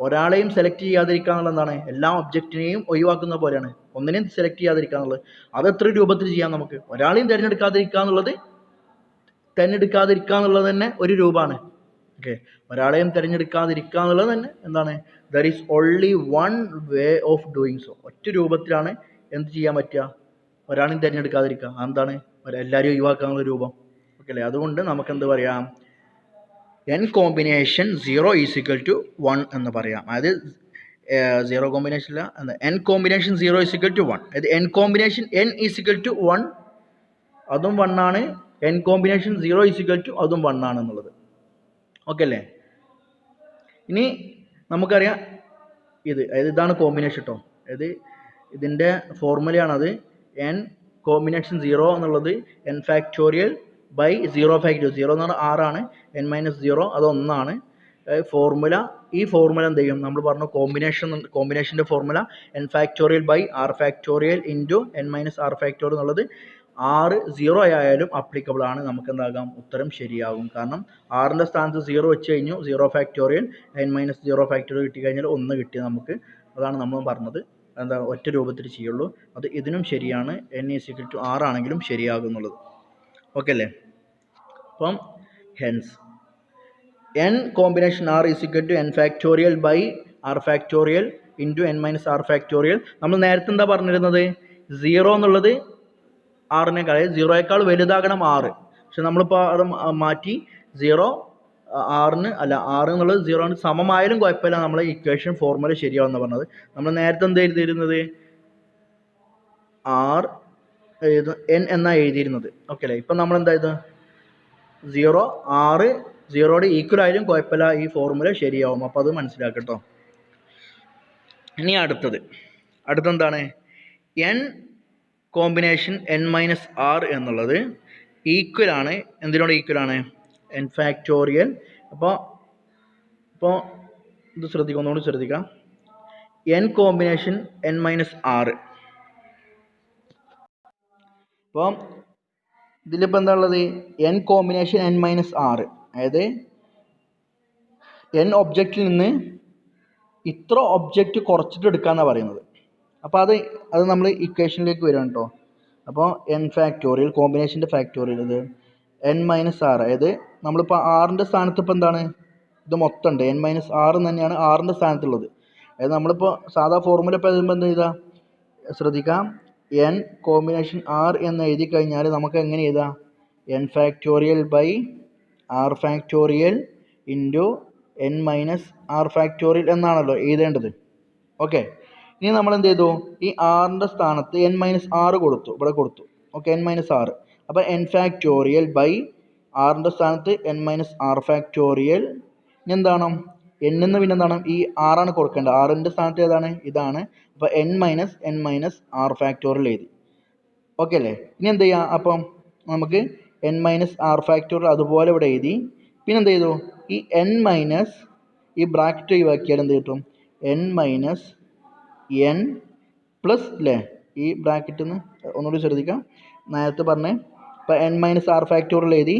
ഒരാളെയും സെലക്ട് ചെയ്യാതിരിക്കുക എന്നുള്ളത് എന്താണ്? എല്ലാ ഒബ്ജക്റ്റിനെയും ഒഴിവാക്കുന്ന പോലെയാണ്. ഒന്നിനെയും സെലക്ട് ചെയ്യാതിരിക്കുക എന്നുള്ളത്. അത് എത്ര രൂപത്തിൽ ചെയ്യാം നമുക്ക്? ഒരാളെയും തിരഞ്ഞെടുക്കാതിരിക്കുക എന്നുള്ളത് തന്നെ ഒരു രൂപമാണ്. ഓക്കെ, ഒരാളെയും തിരഞ്ഞെടുക്കാതിരിക്കുക എന്നുള്ളത് തന്നെ എന്താണ്? There is only one way of doing so. ഒറ്റ രൂപത്തിലാണ് എന്ത് ചെയ്യാൻ പറ്റുക? ഒരാളെയും തിരഞ്ഞെടുക്കാതിരിക്കുക. എന്താണ്? എല്ലാവരെയും ഒഴിവാക്കാനുള്ള രൂപം. ഓക്കെ അല്ലേ? അതുകൊണ്ട് നമുക്ക് എന്ത് പറയാം? n combination 0 is equal to 1 എന്ന് പറയാം. അതായത് 0 കോമ്പിനേഷനില്ല, n combination 0 is equal to 1. അതായത് n combination n is equal to 1 അതും 1 ആണ്. n combination 0 is equal to അതും 1 ആണ് എന്നുള്ളത്. ഓക്കെ അല്ലേ? ഇനി നമുക്കറിയാം അതായത് ഇതാണ് കോമ്പിനേഷൻ കേട്ടോ. അതായത് ഇതിൻ്റെ ഫോർമുലയാണത്. n കോമ്പിനേഷൻ 0 എന്നുള്ളത് n ഫാക്ടോറിയൽ ബൈ 0 ഫാക്ടോറിയൽ. 0 എന്ന് പറഞ്ഞാൽ 6 ആണ്, n മൈനസ് 0 അത് 1 ആണ്. ഫോർമുല, ഈ ഫോർമുല എന്ത് ചെയ്യും? നമ്മൾ പറഞ്ഞ കോമ്പിനേഷൻ്റെ formula n factorial by r factorial into n minus r factorial എന്നുള്ളത് 0 ആയാലും അപ്ലിക്കബിൾ ആണ്. നമുക്ക് എന്താകാം? ഉത്തരം ശരിയാകും. കാരണം 6ൻ്റെ സ്ഥാനത്ത് 0 വെച്ച് കഴിഞ്ഞു, 0 ഫാക്ടോറിയൽ n മൈനസ് 0 ഫാക്ടോറിയൽ കിട്ടിക്കഴിഞ്ഞാൽ 1 കിട്ടി നമുക്ക്. അതാണ് നമ്മൾ പറഞ്ഞത്. എന്താ? ഒറ്റ രൂപത്തിൽ ചെയ്യുള്ളൂ. അത് ഇതിനും ശരിയാണ്. n ഈസ് ഈക്വൽ ടു 6 ആണെങ്കിലും ശരിയാകുന്നുള്ളത്. ഓക്കെ അല്ലേ? അപ്പം hence n combination r is equal to n factorial by r factorial into n minus r factorial. നമ്മൾ നേരത്തെ എന്താ പറഞ്ഞിരുന്നത്? 0 എന്നുള്ളത് 6നേക്കാൾ 0യേക്കാൾ വലുതാകണം 6. പക്ഷെ നമ്മളിപ്പോൾ അത് മാറ്റി 0 6 എന്നുള്ളത് 0 സമമായാലും കുഴപ്പമില്ല, നമ്മളെ ഇക്വേഷൻ ഫോർമുല ശരിയാവുമെന്ന് പറഞ്ഞത്. നമ്മൾ നേരത്തെ എന്താ എഴുതിയിരുന്നത്? n എന്നാണ് എഴുതിയിരുന്നത്. ഓക്കെ അല്ലേ? ഇപ്പം നമ്മൾ എന്താ ചെയ്തത്? 6 0യോട് ഈക്വൽ ആയാലും കുഴപ്പമില്ല, ഈ ഫോർമുല ശരിയാവും. അപ്പോൾ അത് മനസ്സിലാക്കട്ടോ. ഇനി അടുത്തെന്താണ്? n combination n minus r എന്നുള്ളത് ഈക്വൽ ആണ്. എന്തിനോട് ഈക്വൽ ആണ്? n factorial. അപ്പോൾ ഇപ്പോൾ ഇത് ശ്രദ്ധിക്കുക, ഒന്നുകൂടി ശ്രദ്ധിക്കാം. n combination n-6. അപ്പോൾ ഇതിലിപ്പോൾ എന്താ ഉള്ളത്? n കോമ്പിനേഷൻ n-6, അതായത് n ഒബ്ജക്റ്റിൽ നിന്ന് ഇത്ര ഒബ്ജക്റ്റ് കുറച്ചിട്ട് എടുക്കാമെന്നാണ് പറയുന്നത്. അപ്പോൾ അത് നമ്മൾ ഇക്വേഷനിലേക്ക് വരും കേട്ടോ. അപ്പോൾ n ഫാക്ടോറിയൽ കോമ്പിനേഷൻ്റെ ഫാക്ടോറിയൽ ഇത് n-6, അതായത് നമ്മളിപ്പോൾ ആറിൻ്റെ സ്ഥാനത്ത് ഇപ്പോൾ എന്താണ് ഇത് മൊത്തം ഉണ്ട് n-6 തന്നെയാണ് ആറിൻ്റെ സ്ഥാനത്തുള്ളത്. അതായത് നമ്മളിപ്പോൾ സാധാ ഫോർമുല ഇപ്പോൾ എഴുതുമ്പോൾ എന്ത് ചെയ്താൽ ശ്രദ്ധിക്കാം, n കോമ്പിനേഷൻ r എന്ന് എഴുതി കഴിഞ്ഞാൽ നമുക്ക് എങ്ങനെ എഴുതാം? n factorial by r factorial into n-r factorial എന്നാണല്ലോ എഴുതേണ്ടത്. ഓക്കെ, ഇനി നമ്മൾ എന്ത് ചെയ്തു? ഈ ആറിൻ്റെ സ്ഥാനത്ത് n-6 കൊടുത്തു, ഇവിടെ കൊടുത്തു. Okay, n-6. അപ്പോൾ n ഫാക്ടോറിയൽ ബൈ ആറിൻ്റെ സ്ഥാനത്ത് n-r ഫാക്ടോറിയൽ. ഇനി എന്താണ്? n എന്ന് പിന്നെ എന്താണ്? ഈ ആറാണ് കൊടുക്കേണ്ടത്. ആറിൻ്റെ സ്ഥാനത്ത് ഏതാണ്? ഇതാണ്. അപ്പോൾ n-r ഫാക്ടോറിയൽ എഴുതി. ഓക്കെ അല്ലേ? ഇനി എന്ത് ചെയ്യുക? അപ്പം നമുക്ക് n-r ഫാക്ടോറിയൽ അതുപോലെ ഇവിടെ എഴുതി. പിന്നെ എന്ത് ചെയ്തു? ഈ ഈ ബ്രാക്കറ്റ് ഒഴിവാക്കിയാൽ എന്ത് കിട്ടും? n പ്ലസ് അല്ലേ, ഈ ബ്രാക്കറ്റിൽ നിന്ന് ഒന്നുകൂടി ശ്രദ്ധിക്കാം, നേരത്തെ പറഞ്ഞേ. ഇപ്പോൾ n-r ഫാക്ടോറിയൽ എഴുതി.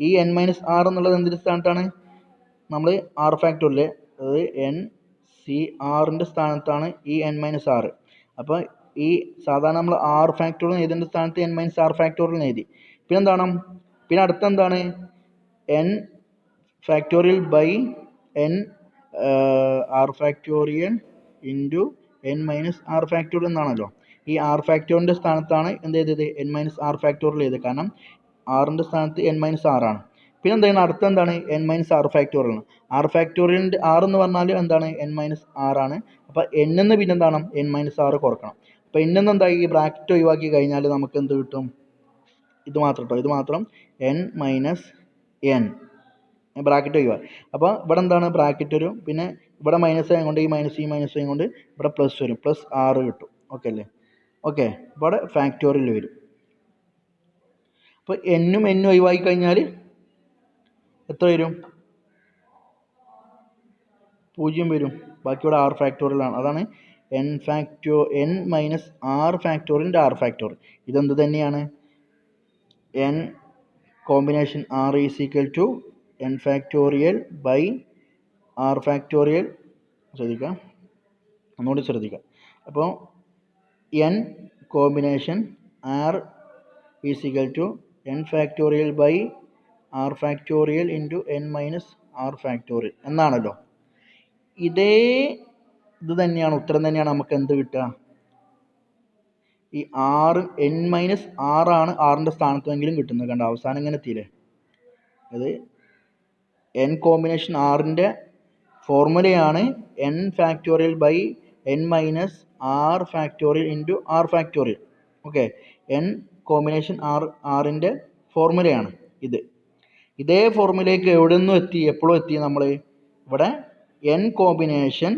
ഈ n-r എന്നുള്ളത് എന്തിൻ്റെ സ്ഥാനത്താണ്? നമ്മൾ r ഫാക്ടോറിയൽ, അതായത് n-c-rൻ്റെ സ്ഥാനത്താണ് ഈ n-r. അപ്പോൾ ഈ സാധാരണ നമ്മൾ r ഫാക്ടോറിയൽ എഴുതേണ്ട സ്ഥാനത്ത് n-r ഫാക്ടോറിയൽ എഴുതി. പിന്നെ എന്താണ്? പിന്നെ അടുത്ത എന്താണ്? n factorial by r factorial into n-r factorial എന്നാണല്ലോ. ഈ r ഫാക്ടോറിയലിൻ്റെ സ്ഥാനത്താണ് എന്ത് ചെയ്തത്? n-r ഫാക്ടോറിയൽ ചെയ്തത്. കാരണം ആറിൻ്റെ സ്ഥാനത്ത് n-r ആണ്. പിന്നെ എന്താണ്? അടുത്ത എന്താണ്? n-r factorial. r ഫാക്ടോറിയലിൻ്റെ r എന്ന് പറഞ്ഞാൽ എന്താണ്? n-r ആണ്. അപ്പോൾ n എന്ന് പിന്നെ എന്താണ്? n-r കുറക്കണം. അപ്പോൾ n എന്ന് എന്തായി? ഈ ബ്രാക്കറ്റ് ഒഴിവാക്കി കഴിഞ്ഞാൽ നമുക്ക് എന്ത് കിട്ടും? ഇത് മാത്രം കേട്ടോ, ഇത് മാത്രം n-n ബ്രാക്കറ്റ് ഒഴിവാക്കി. അപ്പോൾ ഇവിടെ എന്താണ്? ബ്രാക്കറ്റ് വരും. പിന്നെ ഇവിടെ മൈനസ് ആയതുകൊണ്ട് ഈ മൈനസ് ആയതുകൊണ്ട് ഇവിടെ പ്ലസ് വരും, +6 കിട്ടും. ഓക്കെ അല്ലേ? ഓക്കെ, ഇവിടെ ഫാക്ടോറിയൽ വരും. അപ്പോൾ n ഒഴിവാക്കി കഴിഞ്ഞാൽ എത്ര വരും? 0 വരും. ബാക്കി ഇവിടെ r ഫാക്ടോറിയൽ ആണ്. അതാണ് n-r ഫാക്ടോറിയലിൻ്റെ r ഫാക്ടോറിയൽ. ഇതെന്ത് തന്നെയാണ്? n combination r is equal to n factorial by r factorial. ശ്രദ്ധിക്കാം, ഒന്നുകൂടി ശ്രദ്ധിക്കാം. അപ്പോൾ n combination r is equal to n factorial by r factorial into n-r factorial എന്നാണല്ലോ. ഇതേ ഇത് തന്നെയാണ്, ഉത്തരം തന്നെയാണ് നമുക്ക് എന്ത് കിട്ടുക? ഈ n-r ആണ് ആറിൻ്റെ സ്ഥാനത്തെങ്കിലും കിട്ടുന്നത്. കണ്ട അവസാനം ഇങ്ങനെ എത്തിയില്ലേ? അത് n കോമ്പിനേഷൻ ആറിൻ്റെ ഫോർമുലയാണ് n factorial by n-r factorial into r factorial. Okay, n combination ആറിൻ്റെ ഫോർമുലയാണ് ഇത്. ഇതേ ഫോർമുലയ്ക്ക് എവിടെ നിന്നും എത്തി? എപ്പോഴും എത്തി നമ്മൾ ഇവിടെ n combination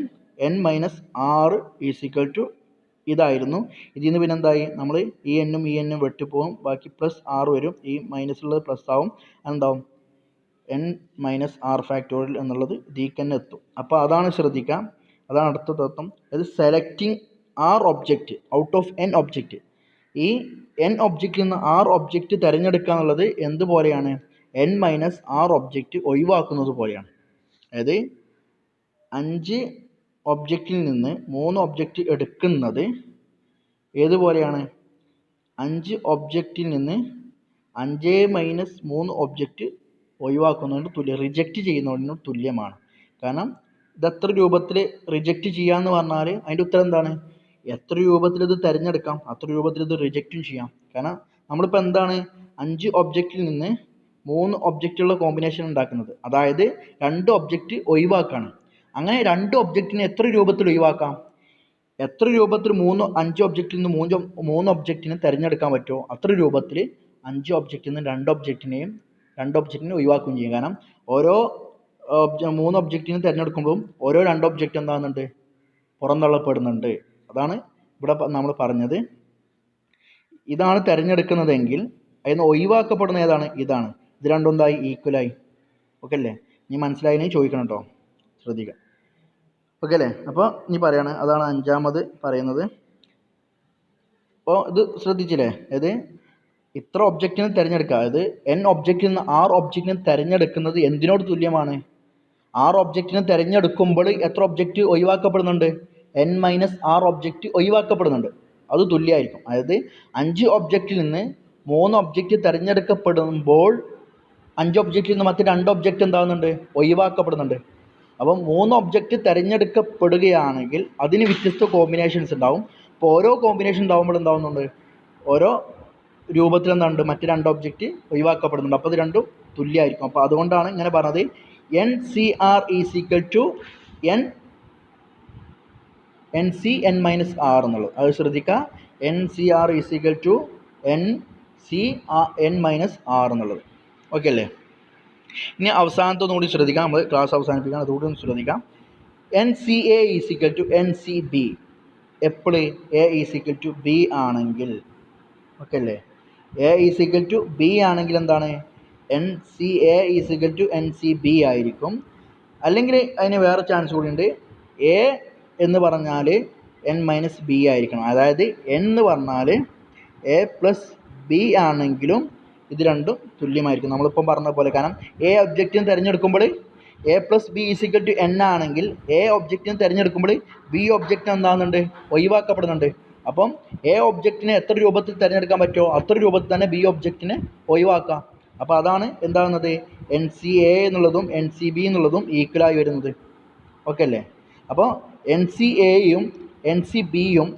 n-r is equal to ഇതായിരുന്നു. ഇതിൽ നിന്ന് പിന്നെ എന്തായി? നമ്മൾ ഈ n ഈ n വെട്ടിപ്പോവും, ബാക്കി +6 വരും. ഈ മൈനസുള്ളത് പ്ലസ് ആവും. എന്താവും? n-r ഫാക്ടോറിയൽ എന്നുള്ളത് ഇതിലേക്ക് തന്നെ എത്തും. അപ്പോൾ അതാണ് ശ്രദ്ധിക്കാം, അതാണ് അടുത്ത തത്വം. അത് selecting r object out of n object. ഈ n ഒബ്ജക്റ്റിൽ നിന്ന് r ഒബ്ജക്റ്റ് തിരഞ്ഞെടുക്കുക എന്നുള്ളത് എന്തുപോലെയാണ്? n-r ഒബ്ജക്റ്റ് ഒഴിവാക്കുന്നത് പോലെയാണ്. അതായത് 5 ഒബ്ജക്റ്റിൽ നിന്ന് 3 ഒബ്ജക്റ്റ് എടുക്കുന്നത് ഏതുപോലെയാണ്? 5 ഒബ്ജക്റ്റിൽ നിന്ന് 5-3 ഒബ്ജക്റ്റ് ഒഴിവാക്കുന്നതിന് തുല്യം, റിജക്റ്റ് ചെയ്യുന്നതിന് തുല്യമാണ്. കാരണം ഇത് എത്ര രൂപത്തിൽ റിജക്റ്റ് ചെയ്യാമെന്ന് പറഞ്ഞാൽ അതിൻ്റെ ഉത്തരം എന്താണ്? എത്ര രൂപത്തിൽ ഇത് തിരഞ്ഞെടുക്കാം അത്ര രൂപത്തിൽ ഇത് റിജക്റ്റും ചെയ്യാം. കാരണം നമ്മളിപ്പോൾ എന്താണ് 5 ഒബ്ജക്റ്റിൽ നിന്ന് 3 ഒബ്ജക്റ്റുള്ള കോമ്പിനേഷൻ ഉണ്ടാക്കുന്നത്, അതായത് 2 ഒബ്ജക്റ്റ് ഒഴിവാക്കാണ്. അങ്ങനെ 2 ഒബ്ജക്റ്റിനെ എത്ര രൂപത്തിൽ ഒഴിവാക്കാം? എത്ര രൂപത്തിൽ 5 ഒബ്ജക്റ്റിൽ നിന്ന് 3 ഒബ്ജക്റ്റിനെ തിരഞ്ഞെടുക്കാൻ പറ്റുമോ അത്ര രൂപത്തിൽ 5 ഒബ്ജക്റ്റിൽ നിന്ന് 2 ഒബ്ജക്റ്റിനെ ഒഴിവാക്കുകയും ചെയ്യും. കാരണം ഓരോ 3 ഒബ്ജക്റ്റിനെ തിരഞ്ഞെടുക്കുമ്പോൾ ഓരോ 2 ഒബ്ജക്റ്റ് എന്താകുന്നുണ്ട്? പുറന്തള്ളപ്പെടുന്നുണ്ട്. അതാണ് ഇവിടെ നമ്മൾ പറഞ്ഞത്. ഇതാണ് തിരഞ്ഞെടുക്കുന്നതെങ്കിൽ അതിന് ഒഴിവാക്കപ്പെടുന്ന ഏതാണ്? ഇതാണ്. ഇത് രണ്ടും എന്തായി? ഈക്വലായി. ഓക്കെ അല്ലേ? ഇനി മനസ്സിലായതിന് ചോദിക്കണം കേട്ടോ, ശ്രദ്ധിക്കുക. ഓക്കെ അല്ലേ? അപ്പോൾ ഇനി പറയാണ്, അതാണ് അഞ്ചാമത് പറയുന്നത്. അപ്പോൾ ഇത് ശ്രദ്ധിച്ചില്ലേ? ഇത് ഇത്ര ഒബ്ജക്റ്റിനെ തിരഞ്ഞെടുക്കുക, അതായത് n ഒബ്ജക്റ്റിൽ നിന്ന് r ഒബ്ജക്റ്റിനെ തിരഞ്ഞെടുക്കുന്നത് എന്തിനോട് തുല്യമാണ്? r ഒബ്ജക്റ്റിനെ തിരഞ്ഞെടുക്കുമ്പോൾ എത്ര ഒബ്ജക്റ്റ് ഒഴിവാക്കപ്പെടുന്നുണ്ട്? n-r object ഒഴിവാക്കപ്പെടുന്നുണ്ട്. അത് തുല്യമായിരിക്കും. അതായത് 5 ഒബ്ജക്റ്റിൽ നിന്ന് 3 ഒബ്ജക്റ്റ് തിരഞ്ഞെടുക്കപ്പെടുമ്പോൾ 5 ഒബ്ജക്റ്റിൽ നിന്ന് മറ്റ് 2 ഒബ്ജക്റ്റ് എന്താകുന്നുണ്ട്? ഒഴിവാക്കപ്പെടുന്നുണ്ട്. അപ്പം 3 ഒബ്ജക്റ്റ് തിരഞ്ഞെടുക്കപ്പെടുകയാണെങ്കിൽ അതിന് വ്യത്യസ്ത കോമ്പിനേഷൻസ് ഉണ്ടാവും. അപ്പോൾ ഓരോ കോമ്പിനേഷൻ ഉണ്ടാകുമ്പോൾ എന്താകുന്നുണ്ട്? ഓരോ രൂപത്തിൽ എന്തുണ്ട്? മറ്റ് 2 ഒബ്ജക്റ്റ് ഒഴിവാക്കപ്പെടുന്നുണ്ട്. അപ്പോൾ അത് രണ്ടും തുല്യമായിരിക്കും. അപ്പോൾ അതുകൊണ്ടാണ് ഇങ്ങനെ പറഞ്ഞത് NCR is equal to NC(n-r) എന്നുള്ളത്. അത് ശ്രദ്ധിക്കുക. NCR is equal to NC(n-r) എന്നുള്ളത്. ഓക്കെ അല്ലേ? ഇനി അവസാനത്തൊന്നും കൂടി ശ്രദ്ധിക്കാം, നമ്മൾ ക്ലാസ് അവസാനിപ്പിക്കാം, അതുകൂടി ഒന്ന് ശ്രദ്ധിക്കാം. NCA is equal to NCB. എപ്പോൾ A is equal to B ആണെങ്കിൽ, ഓക്കെ അല്ലേ? A is equal to B ആണെങ്കിൽ എന്താണ്? NCA is equal to NCB ആയിരിക്കും. അല്ലെങ്കിൽ അതിന് വേറെ ചാൻസ് കൂടി ഉണ്ട്. A എന്ന് പറഞ്ഞാൽ n-b ആയിരിക്കണം. അതായത് n എന്ന് പറഞ്ഞാൽ A പ്ലസ് B ആണെങ്കിലും ഇത് രണ്ടും തുല്യമായിരിക്കും. നമ്മളിപ്പം പറഞ്ഞ പോലെ, കാരണം A ഒബ്ജക്റ്റിന് തിരഞ്ഞെടുക്കുമ്പോൾ A plus B is equal to n ആണെങ്കിൽ A ഒബ്ജക്റ്റിന് തിരഞ്ഞെടുക്കുമ്പോൾ B ഒബ്ജക്റ്റിന് എന്താകുന്നുണ്ട്? ഒഴിവാക്കപ്പെടുന്നുണ്ട്. അപ്പം A ഒബ്ജക്റ്റിനെ എത്ര രൂപത്തിൽ തിരഞ്ഞെടുക്കാൻ പറ്റുമോ അത്ര രൂപത്തിൽ തന്നെ B ഒബ്ജക്റ്റിനെ ഒഴിവാക്കാം. അപ്പോൾ അതാണ് എന്താകുന്നത്? NCA എന്നുള്ളതും NCB എന്നുള്ളതും ഈക്വലായി വരുന്നത്. ഓക്കെ അല്ലേ? അപ്പോൾ NCAയും NCBയും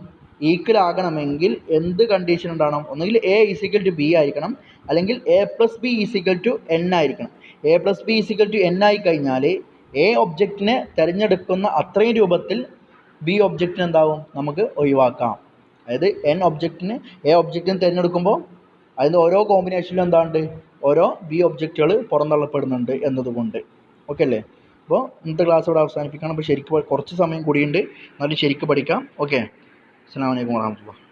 ഈക്വൽ ആകണമെങ്കിൽ എന്ത് കണ്ടീഷൻ ഉണ്ടാകണം? ഒന്നുകിൽ A is equal to B ആയിരിക്കണം, അല്ലെങ്കിൽ A plus B is equal to n ആയിരിക്കണം. A plus B is equal to n ആയി കഴിഞ്ഞാൽ A ഒബ്ജക്റ്റിനെ തിരഞ്ഞെടുക്കുന്ന അത്രയും രൂപത്തിൽ B ഒബ്ജക്റ്റിന് എന്താവും? നമുക്ക് ഒഴിവാക്കാം. അതായത് A ഒബ്ജക്റ്റിനെ തിരഞ്ഞെടുക്കുമ്പോൾ അതിൻ്റെ ഓരോ കോമ്പിനേഷനിലും എന്താണ്ട് ഓരോ B ഒബ്ജക്റ്റുകൾ പുറന്തള്ളപ്പെടുന്നുണ്ട് എന്നതുകൊണ്ട്. ഓക്കെ അല്ലേ? അപ്പോൾ ഇന്നത്തെ ക്ലാസ് ഇവിടെ അവസാനിപ്പിക്കണം. അപ്പോൾ ശരിക്കും കുറച്ച് സമയം കൂടിയുണ്ട്, എന്നാലും ശരിക്കും പഠിക്കാം. ഓക്കെ, അസ്സലാമു അലൈക്കും വറഹ്മത്തുള്ളാഹി.